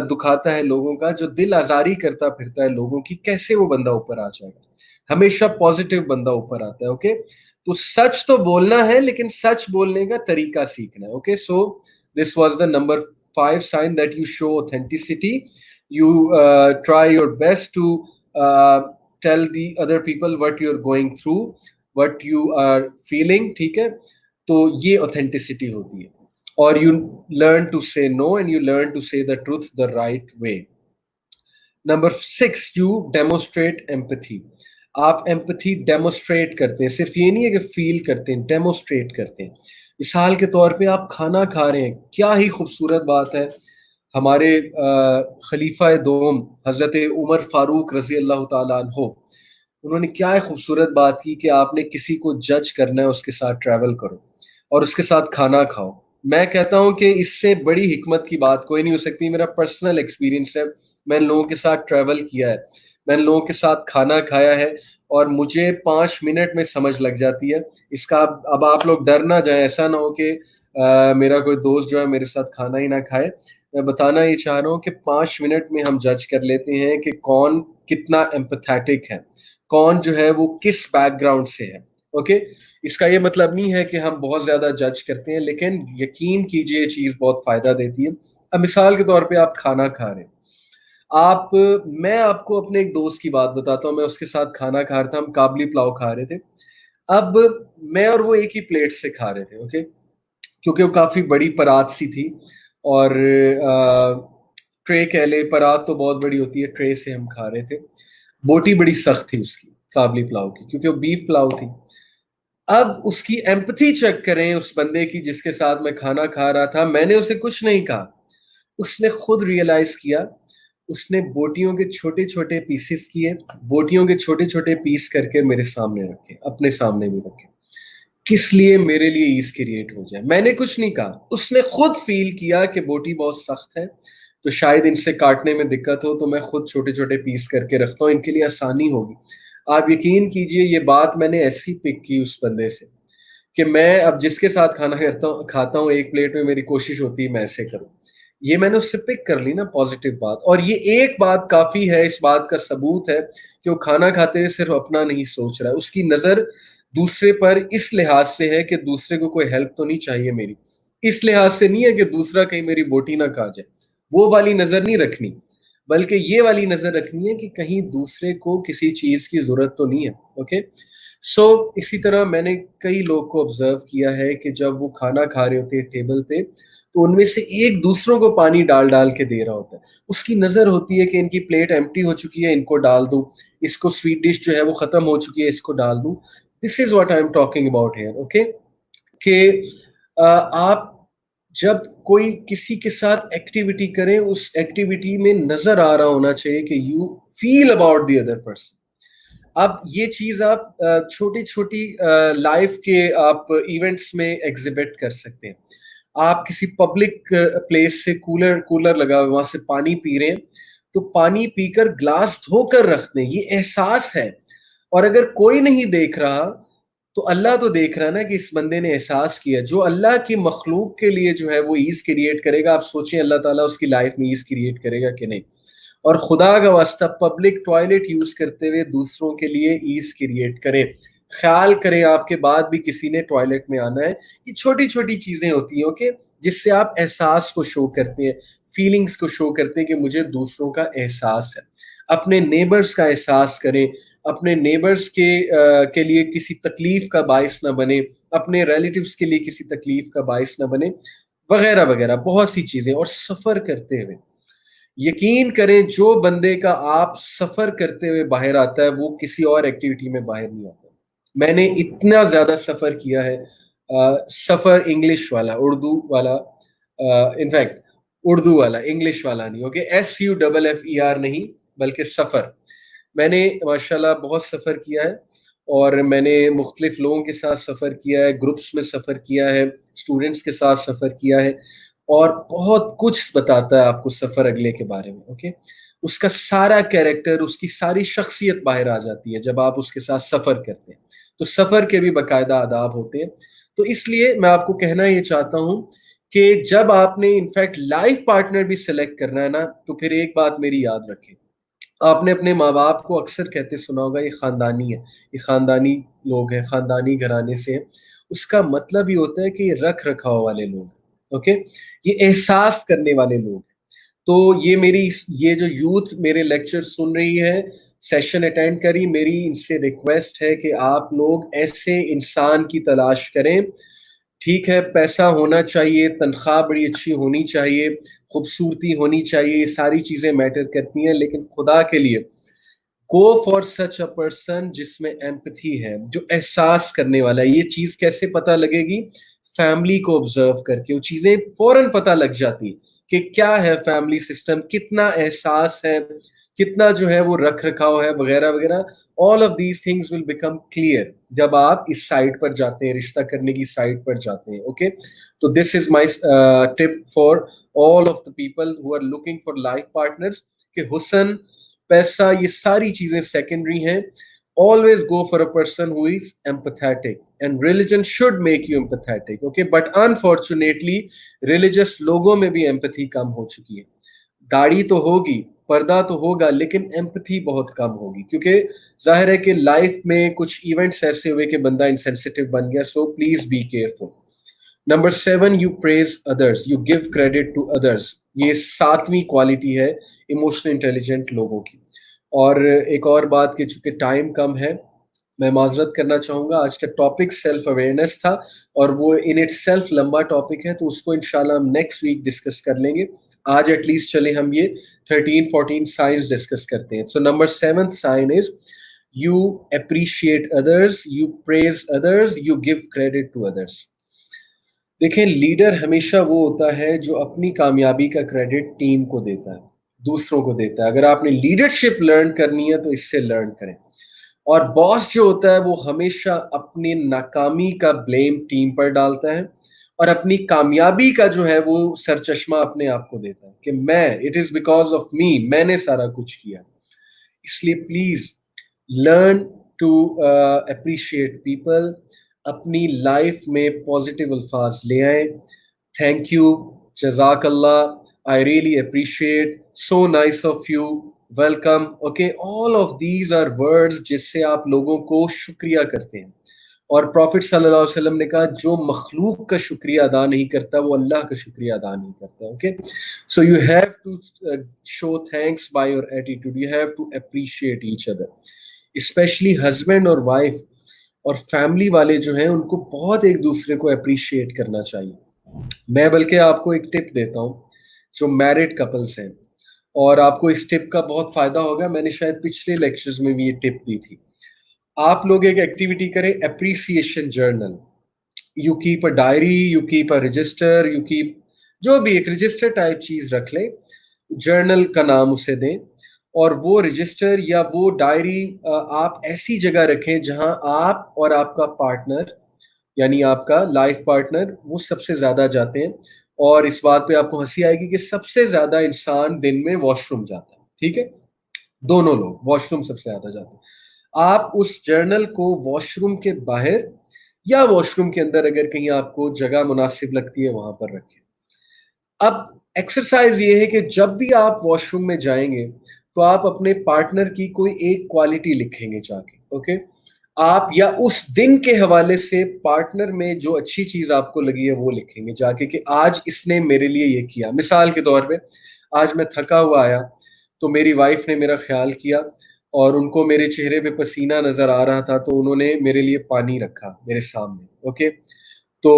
دکھاتا ہے لوگوں کا، جو دل آزاری کرتا پھرتا ہے لوگوں کی، کیسے وہ بندہ اوپر آ جائے گا؟ ہمیشہ پازیٹیو بندہ اوپر آتا ہے. اوکے، تو سچ تو بولنا ہے لیکن سچ بولنے کا طریقہ سیکھنا ہے. Okay, so this was the number 5 sign that you show authenticity. You try your best to tell the other people what you're going through, what you are feeling. ٹھیک ہے، تو یہ authenticity ہوتی ہے. اور you learn to say no and you learn to say the truth the right way. Number 6, you demonstrate empathy. آپ ایمپتھی ڈیمونسٹریٹ کرتے ہیں، صرف یہ نہیں ہے کہ فیل کرتے ہیں، ڈیمونسٹریٹ کرتے ہیں. مثال کے طور پہ آپ کھانا کھا رہے ہیں، کیا ہی خوبصورت بات ہے. ہمارے خلیفہ دوم حضرت عمر فاروق رضی اللہ تعالیٰ عنہ، انہوں نے کیا خوبصورت بات کی کہ آپ نے کسی کو جج کرنا ہے اس کے ساتھ ٹریول کرو اور اس کے ساتھ کھانا کھاؤ. میں کہتا ہوں کہ اس سے بڑی حکمت کی بات کوئی نہیں ہو سکتی. میرا پرسنل ایکسپیرینس ہے، میں ان لوگوں کے ساتھ ٹریول کیا ہے، میں ان لوگوں کے ساتھ کھانا کھایا ہے، اور مجھے 5 منٹ میں سمجھ لگ جاتی ہے اس کا. اب آپ لوگ ڈر نہ جائیں، ایسا نہ ہو کہ میرا کوئی دوست جو ہے میرے ساتھ کھانا ہی نہ کھائے. میں بتانا یہ چاہ رہا ہوں کہ 5 منٹ میں ہم جج کر لیتے ہیں کہ کون کتنا ایمپیتھیٹک ہے، کون جو ہے وہ کس بیک گراؤنڈ سے ہے. اوکے، اس کا یہ مطلب نہیں ہے کہ ہم بہت زیادہ جج کرتے ہیں، لیکن یقین کیجئے یہ چیز بہت فائدہ دیتی ہے. اب مثال کے طور پہ آپ کھانا کھا رہے ہیں، میں آپ کو اپنے ایک دوست کی بات بتاتا ہوں. میں اس کے ساتھ کھانا کھا رہا تھا، ہم کابلی پلاؤ کھا رہے تھے. اب میں اور وہ ایک ہی پلیٹ سے کھا رہے تھے. اوکے، کیونکہ وہ کافی بڑی پرات سی تھی، اور ٹرے کہہ لے، پرات تو بہت بڑی ہوتی ہے، ٹرے سے ہم کھا رہے تھے. بوٹی بڑی سخت تھی اس کی، کابلی پلاؤ کی، کیونکہ وہ بیف پلاؤ تھی. اب اس کی ایمپتھی چیک کریں اس بندے کی جس کے ساتھ میں کھانا کھا رہا تھا. میں نے اسے کچھ نہیں کہا، اس نے خود ریئلائز کیا، اس نے بوٹیوں کے چھوٹے چھوٹے پیسز کیے، بوٹیوں کے چھوٹے چھوٹے پیس کر کے میرے سامنے رکھے، اپنے سامنے بھی رکھے. کس لیے؟ میرے لیے ایز کریٹ ہو جائے. میں نے کچھ نہیں کہا، اس نے خود فیل کیا کہ بوٹی بہت سخت ہے تو شاید ان سے کاٹنے میں دقت ہو، تو میں خود چھوٹے چھوٹے پیس کر کے رکھتا ہوں، ان کے لیے آسانی ہوگی. آپ یقین کیجئے یہ بات میں نے ایسی پک کی اس بندے سے کہ میں اب جس کے ساتھ کھانا کھاتا ہوں ایک پلیٹ میں، میری کوشش ہوتی ہے میں ایسے کروں. یہ میں نے اس سے پک کر لی نا پازیٹیو بات. اور یہ ایک بات کافی ہے، اس بات کا ثبوت ہے کہ وہ کھانا کھاتے ہوئے صرف اپنا نہیں سوچ رہا ہے، اس کی نظر دوسرے پر اس لحاظ سے ہے کہ دوسرے کو کوئی ہیلپ تو نہیں چاہیے میری، اس لحاظ سے نہیں ہے کہ دوسرا کہیں میری بوٹی نہ کھا جائے. وہ والی نظر نہیں رکھنی، بلکہ یہ والی نظر رکھنی ہے کہ کہیں دوسرے کو کسی چیز کی ضرورت تو نہیں ہے. اوکے، سو اسی طرح میں نے کئی لوگ کو آبزرو کیا ہے کہ جب وہ کھانا کھا رہے ہوتے ہیں ٹیبل پہ، تو ان میں سے ایک دوسروں کو پانی ڈال ڈال کے دے رہا ہوتا ہے. اس کی نظر ہوتی ہے کہ ان کی پلیٹ ایمپٹی ہو چکی ہے، ان کو ڈال دوں، اس کو سویٹ ڈش جو ہے وہ ختم ہو چکی ہے، اس کو ڈال دوں. This is what I am talking about here. Okay, کہ آپ جب کوئی کسی کے ساتھ ایکٹیویٹی کریں، اس ایکٹیویٹی میں نظر آ رہا ہونا چاہیے کہ you feel about the other person. اب یہ چیز آپ چھوٹی چھوٹی لائف کے آپ ایونٹس میں ایگزیبٹ کر سکتے ہیں. آپ کسی پبلک پلیس سے کولر لگا ہوئے وہاں سے پانی پی رہے ہیں، تو پانی پی کر گلاس دھو کر رکھ دیں، یہ احساس ہے. اور اگر کوئی نہیں دیکھ رہا تو اللہ تو دیکھ رہا نا کہ اس بندے نے احساس کیا. جو اللہ کی مخلوق کے لیے جو ہے وہ ایز کریٹ کرے گا، آپ سوچیں اللہ تعالیٰ اس کی لائف میں ایز کریٹ کرے گا کہ نہیں. اور خدا کا واسطہ پبلک ٹوائلٹ یوز کرتے ہوئے دوسروں کے لیے ایز کریٹ کریں. خیال کریں آپ کے بعد بھی کسی نے ٹوائلٹ میں آنا ہے. یہ چھوٹی چھوٹی چیزیں ہوتی ہیں اوکے، جس سے آپ احساس کو شو کرتے ہیں، فیلنگز کو شو کرتے ہیں کہ مجھے دوسروں کا احساس ہے. اپنے نیبرز کا احساس کریں، اپنے نیبرز کے لیے کسی تکلیف کا باعث نہ بنے، اپنے ریلیٹیوز کے لیے کسی تکلیف کا باعث نہ بنے، وغیرہ وغیرہ بہت سی چیزیں. اور سفر کرتے ہوئے یقین کریں جو بندے کا آپ سفر کرتے ہوئے باہر آتا ہے وہ کسی اور ایکٹیویٹی میں باہر نہیں آتا. میں نے اتنا زیادہ سفر کیا ہے، سفر انگلش والا، اردو والا، انفیکٹ اردو والا، انگلش والا نہیں. اوکے، SUFFER نہیں بلکہ سفر. میں نے ماشاءاللہ بہت سفر کیا ہے، اور میں نے مختلف لوگوں کے ساتھ سفر کیا ہے، گروپس میں سفر کیا ہے، اسٹوڈنٹس کے ساتھ سفر کیا ہے. اور بہت کچھ بتاتا ہے آپ کو سفر اگلے کے بارے میں. اوکے، اس کا سارا کیریکٹر، اس کی ساری شخصیت باہر آ جاتی ہے جب آپ اس کے ساتھ سفر کرتے ہیں. تو سفر کے بھی باقاعدہ آداب ہوتے ہیں. تو اس لیے میں آپ کو کہنا یہ چاہتا ہوں کہ جب آپ نے انفیکٹ لائف پارٹنر بھی سلیکٹ کرنا ہے نا، تو پھر ایک بات میری یاد رکھیں، آپ نے اپنے ماں باپ کو اکثر کہتے سنا ہوگا یہ خاندانی ہے، یہ خاندانی لوگ ہیں، خاندانی گھرانے سے ہیں۔ اس کا مطلب یہ ہوتا ہے کہ یہ رکھ رکھاؤ والے لوگ ہیں، اوکے، یہ احساس کرنے والے لوگ ہیں۔ تو یہ میری یہ جو یوتھ میرے لیکچر سن رہی ہے، سیشن اٹینڈ کری، میری ان سے ریکویسٹ ہے کہ آپ لوگ ایسے انسان کی تلاش کریں۔ ٹھیک ہے، پیسہ ہونا چاہیے، تنخواہ بڑی اچھی ہونی چاہیے، خوبصورتی ہونی چاہیے، یہ ساری چیزیں میٹر کرتی ہیں، لیکن خدا کے لیے go for such a person جس میں ایمپتھی ہے، جو احساس کرنے والا ہے۔ یہ چیز کیسے پتہ لگے گی؟ فیملی کو آبزرو کر کے وہ چیزیں فوراً پتہ لگ جاتی کہ کیا ہے فیملی سسٹم، کتنا احساس ہے، کتنا جو ہے وہ رکھ رکھاؤ ہے، وغیرہ وغیرہ۔ all of these things will become clear جب آپ اس سائٹ پر جاتے ہیں، رشتہ کرنے کی سائٹ پر جاتے ہیں، اوکے۔ تو this is my tip for all of the people who are looking for life partners کہ حسن، پیسہ، یہ ساری چیزیں سیکنڈری ہیں۔ always go for a person who is empathetic and religion should make you empathetic, okay, but unfortunately religious لوگوں میں بھی empathy کم ہو چکی ہے۔ داڑھی تو ہوگی، پردہ تو ہوگا، لیکن ایمپتھی بہت کم ہوگی، کیونکہ ظاہر ہے کہ لائف میں کچھ ایونٹس ایسے ہوئے کہ بندہ انسینسٹیو بن گیا۔ So please be careful. Number 7، you praise others, you give credit to others. یہ 7ویں کوالٹی ہے ایموشنل انٹیلیجنٹ لوگوں کی۔ اور ایک اور بات کہ چونکہ ٹائم کم ہے، میں معذرت کرنا چاہوں گا، آج کا ٹاپک سیلف اویئرنیس تھا اور وہ ان اٹ سیلف لمبا ٹاپک ہے، تو اس کو انشاءاللہ ہم نیکسٹ ویک ڈسکس کر لیں گے۔ آج ایٹ لیسٹ چلے ہم یہ 13-14 سائنس ڈسکس کرتے ہیں۔ So number 7 sign is you appreciate others, you praise others, you give credit to others. دیکھیں، لیڈر ہمیشہ وہ ہوتا ہے جو اپنی کامیابی کا کریڈٹ ٹیم کو دیتا ہے، دوسروں کو دیتا ہے۔ اگر آپ نے لیڈرشپ لرن کرنی ہے تو اس سے لرن کریں۔ اور باس جو ہوتا ہے وہ ہمیشہ اپنی ناکامی کا بلیم ٹیم پر ڈالتا ہے اور اپنی کامیابی کا جو ہے وہ سرچشمہ اپنے آپ کو دیتا ہے کہ میں، it is because of me, میں نے سارا کچھ کیا۔ اس لیے please learn to appreciate people, اپنی لائف میں پازیٹیو الفاظ لے آئیں۔ تھینک یو، جزاک اللہ، I really appreciate, so nice of you, welcome, okay, all of these are words جس سے آپ لوگوں کو شکریہ کرتے ہیں۔ اور پروفٹ صلی اللہ علیہ وسلم نے کہا جو مخلوق کا شکریہ ادا نہیں کرتا وہ اللہ کا شکریہ ادا نہیں کرتا، okay. So you have to show thanks by your attitude, you have to appreciate each other, specially husband اور وائف اور فیملی والے جو ہیں ان کو بہت ایک دوسرے کو اپریشیٹ کرنا چاہیے۔ میں بلکہ آپ کو ایک ٹپ دیتا ہوں جو میرڈ کپلس ہیں، اور آپ کو اس ٹپ کا بہت فائدہ ہوگا، میں نے شاید پچھلے لیکچرز میں بھی یہ ٹپ دی تھی۔ آپ لوگ ایک ایکٹیویٹی کریں، appreciation journal. You keep a diary, you keep a register, you keep جو بھی ایک رجسٹر ٹائپ چیز رکھ لیں، جرنل کا نام اسے دیں، اور وہ رجسٹر یا وہ ڈائری آپ ایسی جگہ رکھیں جہاں آپ اور آپ کا پارٹنر، یعنی آپ کا لائف پارٹنر، وہ سب سے زیادہ جاتے ہیں۔ اور اس بات پہ آپ کو ہنسی آئے گی کہ سب سے زیادہ انسان دن میں واش روم جاتا ہے، ٹھیک ہے، دونوں لوگ واش روم سب سے زیادہ جاتے ہیں۔ آپ اس جرنل کو واش روم کے باہر یا واش روم کے اندر اگر کہیں آپ کو جگہ مناسب لگتی ہے وہاں پر رکھیں۔ اب ایکسرسائز یہ ہے کہ جب بھی آپ واش روم میں جائیں گے تو آپ اپنے پارٹنر کی کوئی ایک کوالٹی لکھیں گے جا کے، اوکے۔ آپ یا اس دن کے حوالے سے پارٹنر میں جو اچھی چیز آپ کو لگی ہے وہ لکھیں گے جا کے کہ آج اس نے میرے لیے یہ کیا۔ مثال کے طور پہ آج میں تھکا ہوا آیا تو میری وائف نے میرا خیال کیا اور ان کو میرے چہرے پہ پسینہ نظر آ رہا تھا تو انہوں نے میرے لیے پانی رکھا میرے سامنے، اوکے۔ تو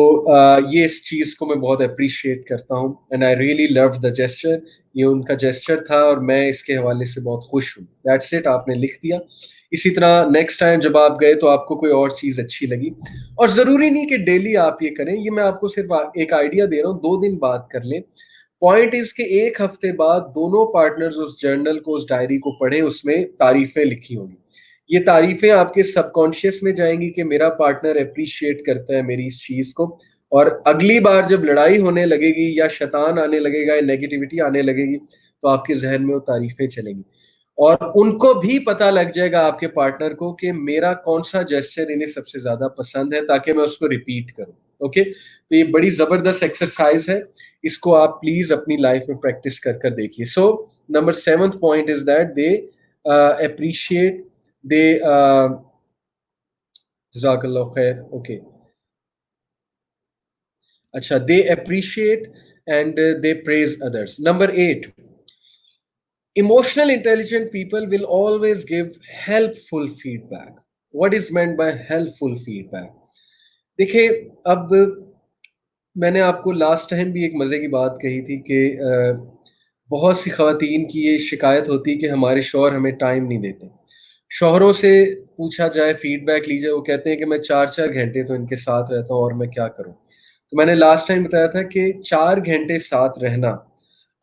یہ اس چیز کو میں بہت اپریشیٹ کرتا ہوں، and I really love the gesture. یہ ان کا جیسچر تھا اور میں اس کے حوالے سے بہت خوش ہوں۔ دیٹس اٹ، آپ نے لکھ دیا۔ اسی طرح نیکسٹ ٹائم جب آپ گئے تو آپ کو کوئی اور چیز اچھی لگی، اور ضروری نہیں کہ ڈیلی آپ یہ کریں، یہ میں آپ کو صرف ایک آئیڈیا دے رہا ہوں، 2 دن بعد کر لیں۔ پوائنٹ از کہ ایک ہفتے بعد دونوں پارٹنرز اس جرنل کو، اس ڈائری کو پڑھیں، اس میں تعریفیں لکھی ہوں گی۔ یہ تعریفیں آپ کے سب کانشیس میں جائیں گی کہ میرا پارٹنر اپریشیٹ کرتا ہے میری اس چیز کو، اور اگلی بار جب لڑائی ہونے لگے گی یا شیطان آنے لگے گا یا نیگیٹیوٹی آنے لگے گی تو آپ کے ذہن میں وہ تعریفیں چلیں گی، اور ان کو بھی پتہ لگ جائے گا آپ کے پارٹنر کو کہ میرا کون سا جیسچر انہیں سب سے زیادہ پسند ہے، تاکہ میں اس کو ریپیٹ کروں، اوکے. تو یہ بڑی زبردست ایکسرسائز ہے, اس کو آپ پلیز اپنی لائف میں پریکٹس کر کر دیکھیے. So number 7th point is that they appreciate, they جزاک اللہ خیر. اوکے, اچھا, they appreciate and they praise others. Number 8, emotional intelligent people will always give helpful feedback. What is meant by helpful feedback? دیکھیں, اب میں نے آپ کو لاسٹ ٹائم بھی ایک مزے کی بات کہی تھی کہ بہت سی خواتین کی یہ شکایت ہوتی کہ ہمارے شوہر ہمیں ٹائم نہیں دیتے. شوہروں سے پوچھا جائے, فیڈ بیک لی جائے, وہ کہتے ہیں کہ میں 4 گھنٹے تو ان کے ساتھ رہتا ہوں اور میں کیا کروں. تو میں نے لاسٹ ٹائم بتایا تھا کہ 4 گھنٹے ساتھ رہنا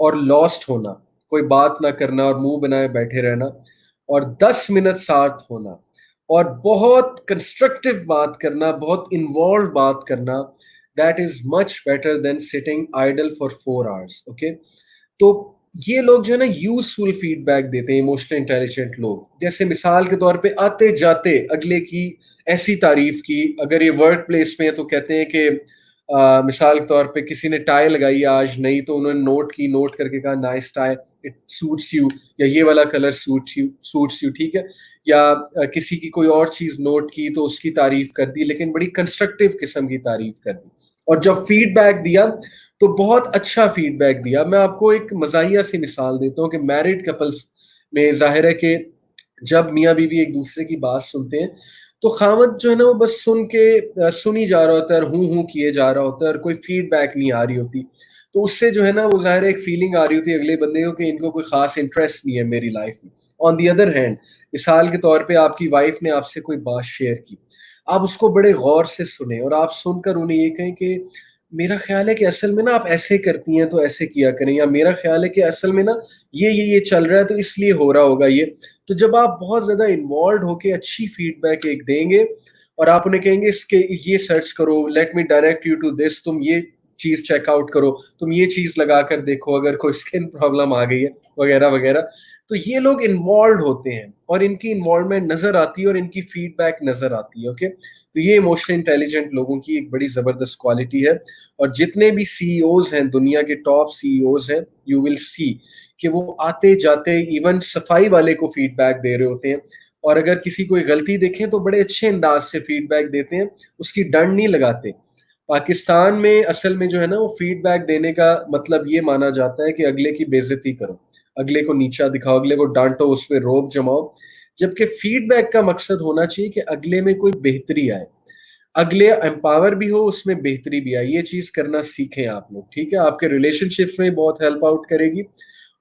اور لاسٹ ہونا, کوئی بات نہ کرنا اور منہ بنائے بیٹھے رہنا, اور 10 منٹ ساتھ ہونا اور بہت کنسٹرکٹیو بات کرنا, بہت انوالو بات کرنا, that is much better than sitting idle for 4 hours. Okay, تو یہ لوگ جو ہے نا یوزفل فیڈ بیک دیتے ہیں, ایموشنل انٹیلیجنٹ لوگ. جیسے مثال کے طور پہ آتے جاتے اگلے کی ایسی تعریف کی, اگر یہ ورک پلیس میں ہے تو کہتے ہیں کہ مثال کے طور پہ کسی نے ٹائی لگائی آج نئی, تو انہوں نے نوٹ کر کے کہا nice tie, it suits you, یا یہ والا کلر سوٹس یو, ٹھیک ہے. یا کسی کی کوئی اور چیز نوٹ کی تو اس کی تعریف کر دی, لیکن بڑی کنسٹرکٹیو قسم کی تعریف کر دی. اور جب فیڈ بیک دیا تو بہت اچھا فیڈ بیک دیا. میں آپ کو ایک مزاحیہ سی مثال دیتا ہوں کہ میرڈ کپلس میں ظاہر ہے کہ جب میاں بیوی ایک دوسرے کی بات سنتے ہیں تو خاوند جو ہے نا وہ بس سنی جا رہا ہوتا ہے, ہوں کیے جا رہا ہوتا ہے, اور کوئی فیڈ بیک نہیں آ رہی ہوتی. تو اس سے جو ہے نا وہ ظاہر ایک فیلنگ آ رہی ہوتی ہے اگلے بندے کو کہ ان کو کوئی خاص انٹرسٹ نہیں ہے میری لائف میں. آن دی ادر ہینڈ, مثال کے طور پہ آپ کی وائف نے آپ سے کوئی بات شیئر کی, آپ اس کو بڑے غور سے سنیں اور آپ سن کر انہیں یہ کہیں کہ میرا خیال ہے کہ اصل میں نا آپ ایسے کرتی ہیں تو ایسے کیا کریں, یا میرا خیال ہے کہ اصل میں نا یہ چل رہا ہے تو اس لیے ہو رہا ہوگا یہ. تو جب آپ بہت زیادہ انوالوڈ ہو کے اچھی فیڈ بیک ایک دیں گے اور آپ انہیں کہیں گے اس کے یہ سرچ کرو, let me direct you to this, تم یہ چیز چیک آؤٹ کرو, تم یہ چیز لگا کر دیکھو اگر کوئی اسکن پرابلم آ گئی ہے وغیرہ وغیرہ, تو یہ لوگ انوالوڈ ہوتے ہیں اور ان کی انوالومنٹ نظر آتی ہے اور ان کی فیڈ بیک نظر آتی ہے. اوکے, تو یہ ایموشنل انٹیلیجنٹ لوگوں کی ایک بڑی زبردست کوالٹی ہے. اور جتنے بھی سی ای اوز ہیں, دنیا کے ٹاپ سی ای اوز ہیں, یو ول سی کہ وہ آتے جاتے ایون صفائی والے کو فیڈ بیک دے رہے ہوتے ہیں, اور اگر کسی کوئی غلطی دیکھیں تو بڑے اچھے انداز سے فیڈ بیک دیتے ہیں, اس کی ڈنڈ نہیں لگاتے. پاکستان میں اصل میں جو ہے نا وہ فیڈ بیک دینے کا مطلب یہ مانا جاتا ہے کہ اگلے کی بے عزتی کرو, اگلے کو نیچا دکھاؤ, اگلے کو ڈانٹو, اس پہ روب جماؤ. جبکہ فیڈ بیک کا مقصد ہونا چاہیے کہ اگلے میں کوئی بہتری آئے, اگلے امپاور بھی ہو, اس میں بہتری بھی آئے. یہ چیز کرنا سیکھیں آپ لوگ, ٹھیک ہے. آپ کے ریلیشن شپس میں بہت ہیلپ آؤٹ کرے گی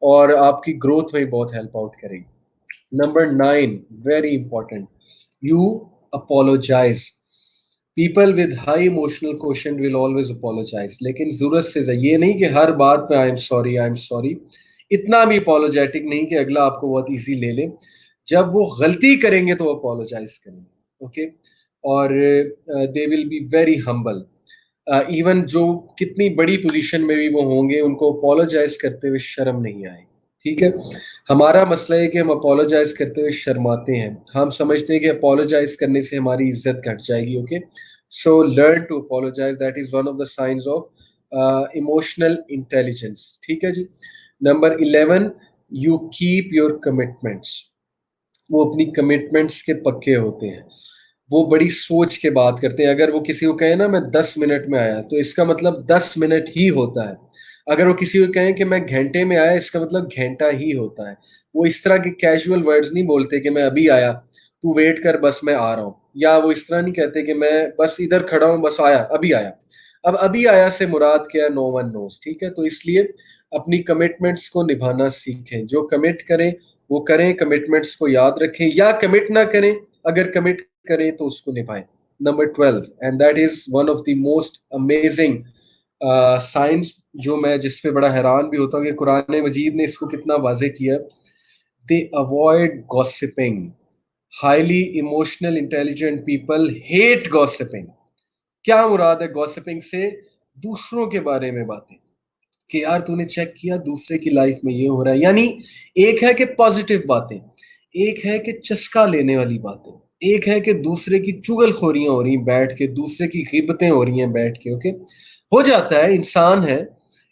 اور آپ کی گروتھ میں بہت ہیلپ آؤٹ کرے گی. Number 9, very important, you apologise. People with high emotional quotient will always apologise, لیکن ضرورت سے یہ نہیں کہ ہر بات پہ آئی ایم سوری, اتنا بھی اپولوجیٹک نہیں کہ اگلا آپ کو بہت ایزی لے لے. جب وہ غلطی کریں گے تو وہ اپولوجائز کریں گے. اوکے, اور they will be very humble. Even جو کتنی بڑی پوزیشن میں بھی وہ ہوں گے, ان کو اپولوجائز کرتے ہوئے شرم نہیں آئے. ٹھیک ہے, ہمارا مسئلہ ہے کہ ہم اپولوجائز کرتے ہوئے شرماتے ہیں, ہم سمجھتے ہیں کہ اپولوجائز کرنے سے ہماری عزت گھٹ جائے گی. Okay, so learn to apologise, that is one of the signs of emotional intelligence. ٹھیک ہے جی. Number 11, you keep your commitments. وہ اپنی کمٹمنٹس کے پکے ہوتے ہیں, وہ بڑی سوچ کے بات کرتے ہیں. اگر وہ کسی کو کہیں نا میں 10 منٹ میں آیا, تو اس کا مطلب 10 منٹ ہی ہوتا ہے. اگر وہ کسی کو کہیں کہ میں گھنٹے میں آیا, اس کا مطلب گھنٹہ ہی ہوتا ہے. وہ اس طرح کے کیجول ورڈز نہیں بولتے کہ میں ابھی آیا, تو ویٹ کر بس میں آ رہا ہوں. یا وہ اس طرح نہیں کہتے کہ میں بس ادھر کھڑا ہوں, بس آیا, ابھی آیا. اب ابھی آیا سے مراد کیا, نو ون نوز. ٹھیک ہے, تو اس لیے اپنی کمٹمنٹس کو نبھانا سیکھیں. جو کمٹ کریں وہ کریں, کمٹمنٹس کو یاد رکھیں, یا کمٹ نہ کریں, اگر کمٹ کریں تو اس کو نبھائیں. Number 12, and that is one of the most amazing signs, جو میں جس پہ بڑا حیران بھی ہوتا ہوں کہ قرآن مجید نے اس کو کتنا واضح کیا. They avoid gossiping. Highly emotional intelligent people hate gossiping. کیا مراد ہے گوسپنگ سے؟ دوسروں کے بارے میں باتیں, کہ یار تو نے چیک کیا دوسرے کی لائف میں یہ ہو رہا ہے. یعنی ایک ہے کہ پازیٹیو باتیں, ایک ہے کہ چسکا لینے والی باتیں. ایک ہے کہ دوسرے کی چگل خوریاں ہو رہی ہیں بیٹھ کے, دوسرے کی غیبتیں ہو رہی ہیں بیٹھ کے. اوکے, ہو جاتا ہے, انسان ہے,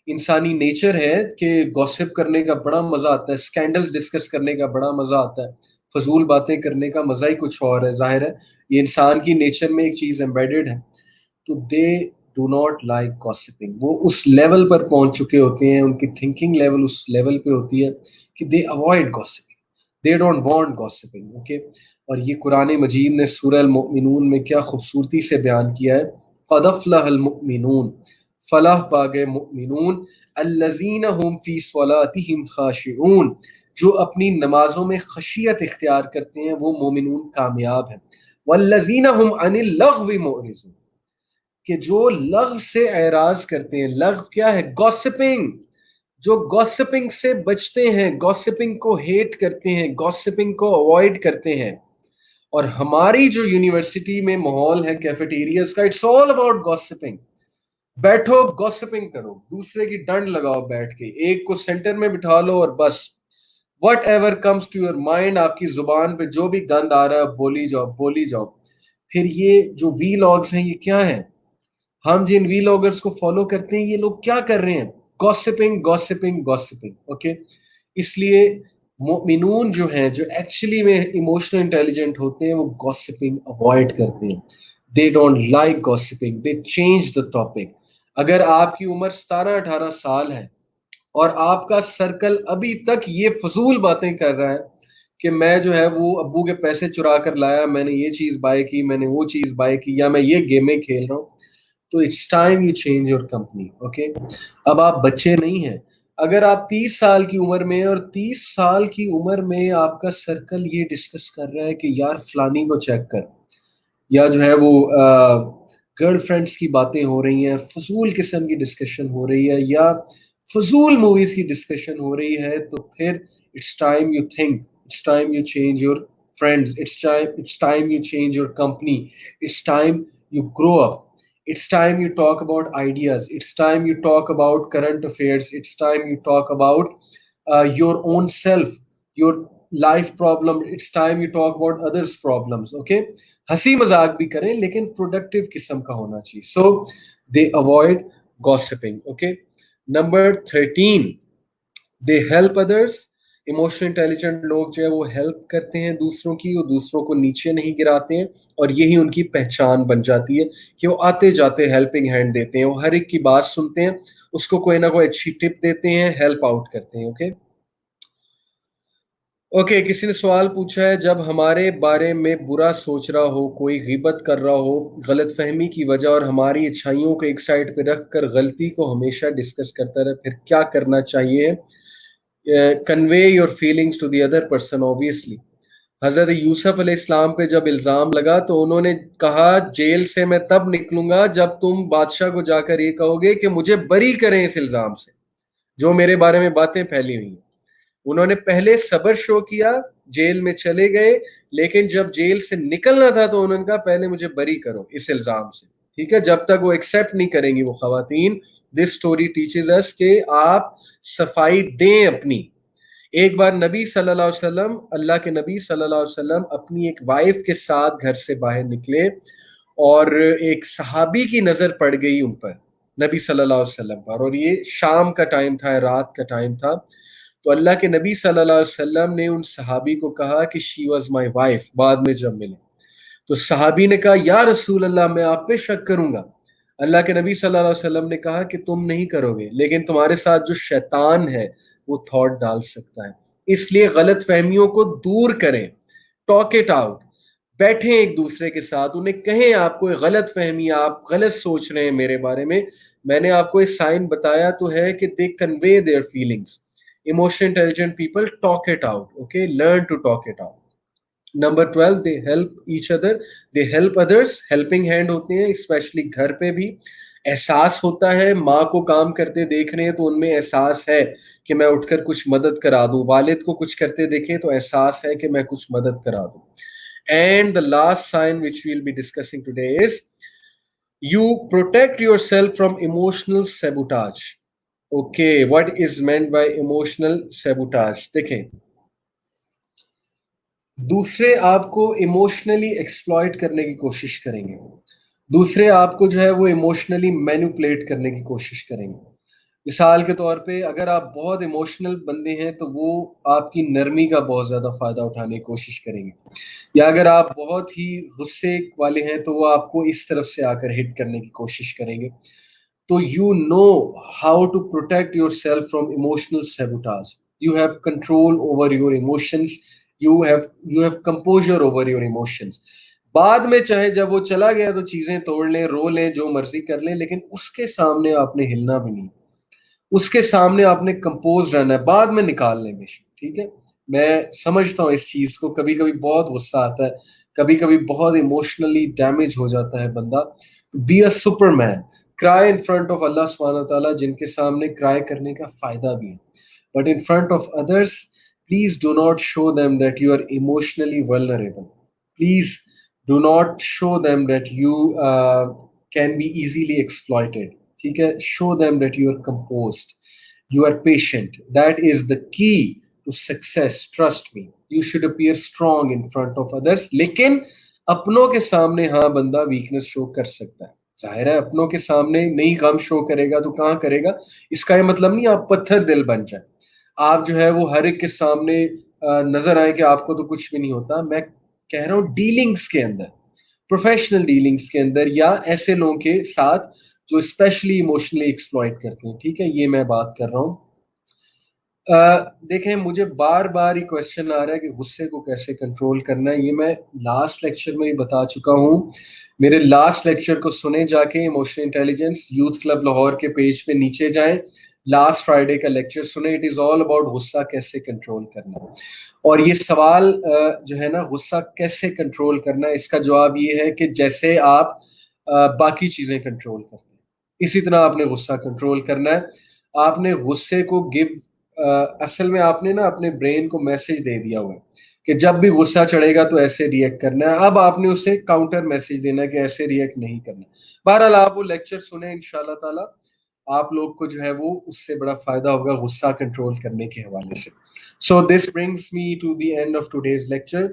انسانی نیچر ہے کہ گوسپ کرنے کا بڑا مزہ آتا ہے, سکینڈلز ڈسکس کرنے کا بڑا مزہ آتا ہے, فضول باتیں کرنے کا مزہ ہی کچھ اور ہے. ظاہر ہے یہ انسان کی نیچر میں ایک چیز ایمبیڈڈ ہے. تو دے ڈو ناٹ لائک گوسپنگ. وہ اس لیول پر پہنچ چکے ہوتے ہیں, ان کی تھنکنگ لیول اس لیول پہ ہوتی ہے کہ they avoid gossiping, they don't want gossiping. Okay, اور یہ قرآن مجید نے سورہ المؤمنون میں کیا خوبصورتی سے بیان کیا ہے. قد افلح المؤمنون, فلاح پا گئے مؤمنون, الذین هم فی صلاتهم خاشعون, جو اپنی نمازوں میں خشیت اختیار کرتے ہیں وہ مومنون کامیاب ہیں. والذین هم عن اللغو معرضون, کہ جو لغو سے اعراض کرتے ہیں. لغو کیا ہے؟ گوسپنگ. جو گوسپنگ سے بچتے ہیں, گوسپنگ کو ہیٹ کرتے ہیں, گوسپنگ کو اوائڈ کرتے ہیں. اور ہماری جو یونیورسٹی میں ماحول ہے کیفیٹیریاز کا, اٹس آل اباؤٹ گوسپنگ. بیٹھو گوسپنگ کرو, دوسرے کی ڈنڈ لگاؤ بیٹھ کے, ایک کو سینٹر میں بٹھا لو اور بس whatever comes to your mind, آپ کی زبان پہ جو بھی گند آ رہا ہے بولی جاؤ بولی جاؤ. پھر یہ جو وی لاگز ہیں یہ کیا ہیں؟ ہم جن وی لاگرز کو فالو کرتے ہیں یہ لوگ کیا کر رہے ہیں؟ گوسپنگ گوسپنگ گوسپنگ. اوکے, اس لیے مومنون جو ہیں, جو ایکچولی میں ایموشنل انٹیلیجنٹ ہوتے ہیں, وہ گوسپنگ اوائڈ کرتے ہیں. They don't like gossiping, they change the topic. اگر آپ کی عمر 17-18 سال ہے اور آپ کا سرکل ابھی تک یہ فضول باتیں کر رہا ہے کہ میں جو ہے وہ ابو کے پیسے چرا کر لایا, میں نے یہ چیز بائی کی, میں نے وہ چیز بائی کی, یا میں یہ گیمیں کھیل رہا ہوں, تو it's time you change your company. Okay, اب آپ بچے نہیں ہیں. اگر آپ 30 سال کی عمر میں, اور 30 سال کی عمر میں آپ کا سرکل یہ ڈسکس کر رہا ہے کہ یار فلانی کو چیک کر, یا جو ہے وہ گرل فرینڈس کی باتیں ہو رہی ہیں, فضول قسم کی ڈسکشن ہو رہی ہے, یا فضول موویز کی ڈسکشن ہو رہی ہے, تو پھر it's time you think, it's time you change your friends, it's time you change your company, it's time you grow up, it's time you talk about ideas, it's time you talk about current affairs, it's time you talk about your own self, your life problem, it's time you talk about others problems. Okay, ہنسی مذاق بھی کریں لیکن پروڈکٹیو قسم کا ہونا چاہیے. So they avoid gossiping. Okay, number 13, they help others. Emotional intelligent لوگ جو ہے وہ ہیلپ کرتے ہیں دوسروں کی, وہ دوسروں کو نیچے نہیں گراتے ہیں, اور یہی ان کی پہچان بن جاتی ہے کہ وہ آتے جاتے ہیلپنگ ہینڈ دیتے ہیں, وہ ہر ایک کی بات سنتے ہیں, اس کو کوئی نہ کوئی اچھی ٹپ دیتے ہیں, ہیلپ آؤٹ کرتے ہیں. اوکے اوکے, کسی نے سوال پوچھا ہے, جب ہمارے بارے میں برا سوچ رہا ہو, کوئی غیبت کر رہا ہو غلط فہمی کی وجہ, اور ہماری اچھائیوں کو ایک سائڈ پہ رکھ کر غلطی کو ہمیشہ ڈسکس کرتا رہے, پھر کیا کرنا چاہیے؟ Convey your feelings to the other person. Obviously حضرت یوسف علیہ السلام پہ جب الزام لگا تو انہوں نے کہا جیل سے میں تب نکلوں گا جب تم بادشاہ کو جا کر یہ کہو گے کہ مجھے بری کریں اس الزام سے جو میرے بارے میں باتیں پھیلی ہوئی ہیں. انہوں نے پہلے صبر شو کیا, جیل میں چلے گئے, لیکن جب جیل سے نکلنا تھا تو انہوں نے کہا پہلے مجھے بری کرو اس الزام سے. ٹھیک ہے, جب تک وہ ایکسیپٹ نہیں کریں گی وہ خواتین. دس اسٹوری ٹیچز اس کہ آپ صفائی دیں اپنی. ایک بار نبی صلی اللہ علیہ وسلم, اللہ کے نبی صلی اللہ علیہ وسلم اپنی ایک وائف کے ساتھ گھر سے باہر نکلے, اور ایک صحابی کی نظر پڑ گئی ان پر, نبی صلی اللہ علیہ وسلم پر, اور یہ شام کا ٹائم تھا, رات کا ٹائم تھا. تو اللہ کے نبی صلی اللہ علیہ وسلم نے ان صحابی کو کہا کہ شی واز مائی وائف, بعد میں جب ملے. تو صحابی نے کہا یا رسول اللہ میں آپ پہ شک کروں گا. اللہ کے نبی صلی اللہ علیہ وسلم نے کہا کہ تم نہیں کرو گے, لیکن تمہارے ساتھ جو شیطان ہے وہ تھاٹ ڈال سکتا ہے, اس لیے غلط فہمیوں کو دور کریں, ٹاک اٹ آؤٹ, بیٹھیں ایک دوسرے کے ساتھ, انہیں کہیں آپ کو غلط فہمی, آپ غلط سوچ رہے ہیں میرے بارے میں نے آپ کو ایک سائن بتایا تو ہے کہ they convey their feelings. Emotional intelligent people talk it out. Okay, learn to talk it out. Number 12, they help each other, they help others. Helping hand ہوتے ہیں, especially گھر پہ بھی احساس ہوتا ہے. ماں کو کام کرتے دیکھ رہے ہیں تو ان میں احساس ہے کہ میں اٹھ کر کچھ مدد کرا دوں, والد کو کچھ کرتے دیکھیں تو احساس ہے کہ میں کچھ مدد کرا دوں. And the last sign which we'll be discussing today is you protect yourself from emotional sabotage. Okay, what is meant by emotional sabotage? دیکھیں, دوسرے آپ کو ایموشنلی ایکسپلائٹ کرنے کی کوشش کریں گے، دوسرے آپ کو جو ہے وہ ایموشنلی مینوپلیٹ کرنے کی کوشش کریں گے. مثال کے طور پہ اگر آپ بہت ایموشنل بندے ہیں تو وہ آپ کی نرمی کا بہت زیادہ فائدہ اٹھانے کی کوشش کریں گے، یا اگر آپ بہت ہی غصے والے ہیں تو وہ آپ کو اس طرف سے آ کر ہٹ کرنے کی کوشش کریں گے. تو you know how to protect yourself from emotional sabotage. You have control over your emotions. You have composure over your emotions. بعد میں چاہے جب وہ چلا گیا تو چیزیں توڑ لیں، رو لیں، جو مرضی کر لیں، لیکن اس کے سامنے آپ نے ہلنا بھی نہیں، اس کے سامنے آپ نے کمپوز رہنا ہے. بعد میں نکال لیں بے شک، ٹھیک ہے. میں سمجھتا ہوں اس چیز کو، کبھی کبھی بہت غصہ آتا ہے، کبھی کبھی بہت ایموشنلی ڈیمیج ہو جاتا ہے بندہ. بی اے سپر مین، کرائے ان فرنٹ آف اللہ سبحانہ تعالیٰ، جن کے سامنے کرائے کرنے کا فائدہ بھی ہے. But in front of others please do not show them that you are emotionally vulnerable. Please do not show them that you can be easily exploited. ٹھیک ہے. Show them that you are composed, you are patient. That is the key to success. Trust me. You should appear strong in front of others. لیکن اپنوں کے سامنے ہاں بندہ ویکنس شو کر سکتا ہے. ظاہر ہے اپنوں کے سامنے نہیں غم شو کرے گا تو کہاں کرے گا. اس کا یہ مطلب نہیں آپ پتھر دل بن جائیں، آپ جو ہے وہ ہر ایک کے سامنے نظر آئے کہ آپ کو تو کچھ بھی نہیں ہوتا. میں کہہ رہا ہوں ڈیلنگز کے اندر، پروفیشنل ڈیلنگز کے اندر، یا ایسے لوگوں کے ساتھ جو اسپیشلی ایموشنلی ایکسپلائٹ کرتے ہیں. ٹھیک ہے، یہ میں بات کر رہا ہوں. دیکھیں مجھے بار بار یہ کوشچن آ رہا ہے کہ غصے کو کیسے کنٹرول کرنا ہے. یہ میں لاسٹ لیکچر میں ہی بتا چکا ہوں. میرے لاسٹ لیکچر کو سنیں جا کے، emotional intelligence youth club Lahore کے پیج پہ نیچے جائیں، لاسٹ فرائیڈے کا لیکچر سنیں. اٹ از آل اباؤٹ غصہ کیسے کنٹرول کرنا. اور یہ سوال جو ہے نا غصہ کیسے کنٹرول کرنا ہے، اس کا جواب یہ ہے کہ جیسے آپ باقی چیزیں کنٹرول کرتے ہیں اسی طرح آپ نے غصہ کنٹرول کرنا ہے. آپ نے غصے کو اصل میں آپ نے نا اپنے برین کو میسج دے دیا ہوا ہے کہ جب بھی غصہ چڑھے گا تو ایسے ریئیکٹ کرنا ہے. اب آپ نے اسے کاؤنٹر میسج دینا ہے کہ ایسے ریئیکٹ نہیں کرنا. بہرحال آپ وہ لیکچر سنیں انشاءاللہ تعالی، آپ لوگ کو جو ہے وہ اس سے بڑا فائدہ ہوگا غصہ کنٹرول کرنے کے حوالے سے. So this brings me to the end of today's lecture.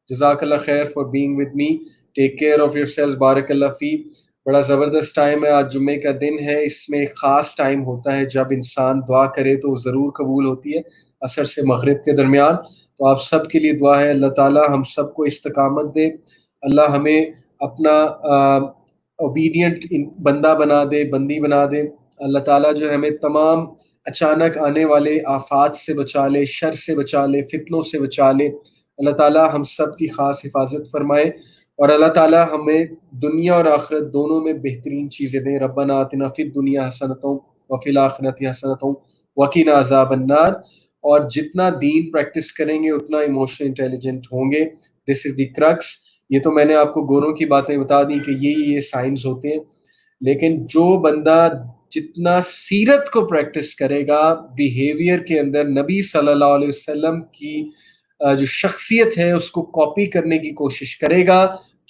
جزاک اللہ خیر for being with me. Take care of yourself. بارک اللہ فی. بڑا زبردست ٹائم ہے آج، جمعے کا دن ہے. اس میں ایک خاص ٹائم ہوتا ہے جب انسان دعا کرے تو ضرور قبول ہوتی ہے، عصر سے مغرب کے درمیان. تو آپ سب کے لیے دعا ہے اللہ تعالیٰ ہم سب کو استقامت دے، اللہ ہمیں اپنا اوبیڈینٹ بندہ بنا دے، بندی بنا دے. اللہ تعالیٰ جو ہمیں تمام اچانک آنے والے آفات سے بچا لے، شر سے بچا لے، فتنوں سے بچا لے. اللہ تعالیٰ ہم سب کی خاص حفاظت فرمائے، اور اللہ تعالیٰ ہمیں دنیا اور آخرت دونوں میں بہترین چیزیں دیں. ربنا آتنا فی الدنیا حسنۃ وفی الآخرۃ حسنۃ وقنا عذاب النار. اور جتنا دین پریکٹس کریں گے اتنا ایموشنل انٹیلیجنٹ ہوں گے. دس از دی کرکس. یہ تو میں نے آپ کو گوروں کی باتیں بتا دی کہ یہ سائنز ہوتے ہیں، لیکن جو بندہ جتنا سیرت کو پریکٹس کرے گا، بیہیویئر کے اندر نبی صلی اللہ علیہ وسلم کی جو شخصیت ہے اس کو کاپی کرنے کی کوشش کرے گا،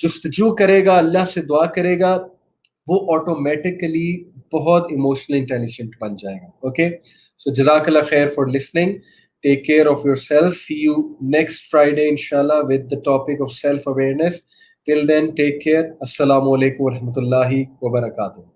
جستجو کرے گا، اللہ سے دعا کرے گا، وہ آٹومیٹکلی بہت ایموشنل انٹیلیجنٹ بن جائے گا. اوکے، سو جزاک اللہ خیر for listening. Take care of yourself. See you next Friday انشاءاللہ with the topic of self awareness. Till then take care. السلام علیکم ورحمۃ اللہ وبرکاتہ.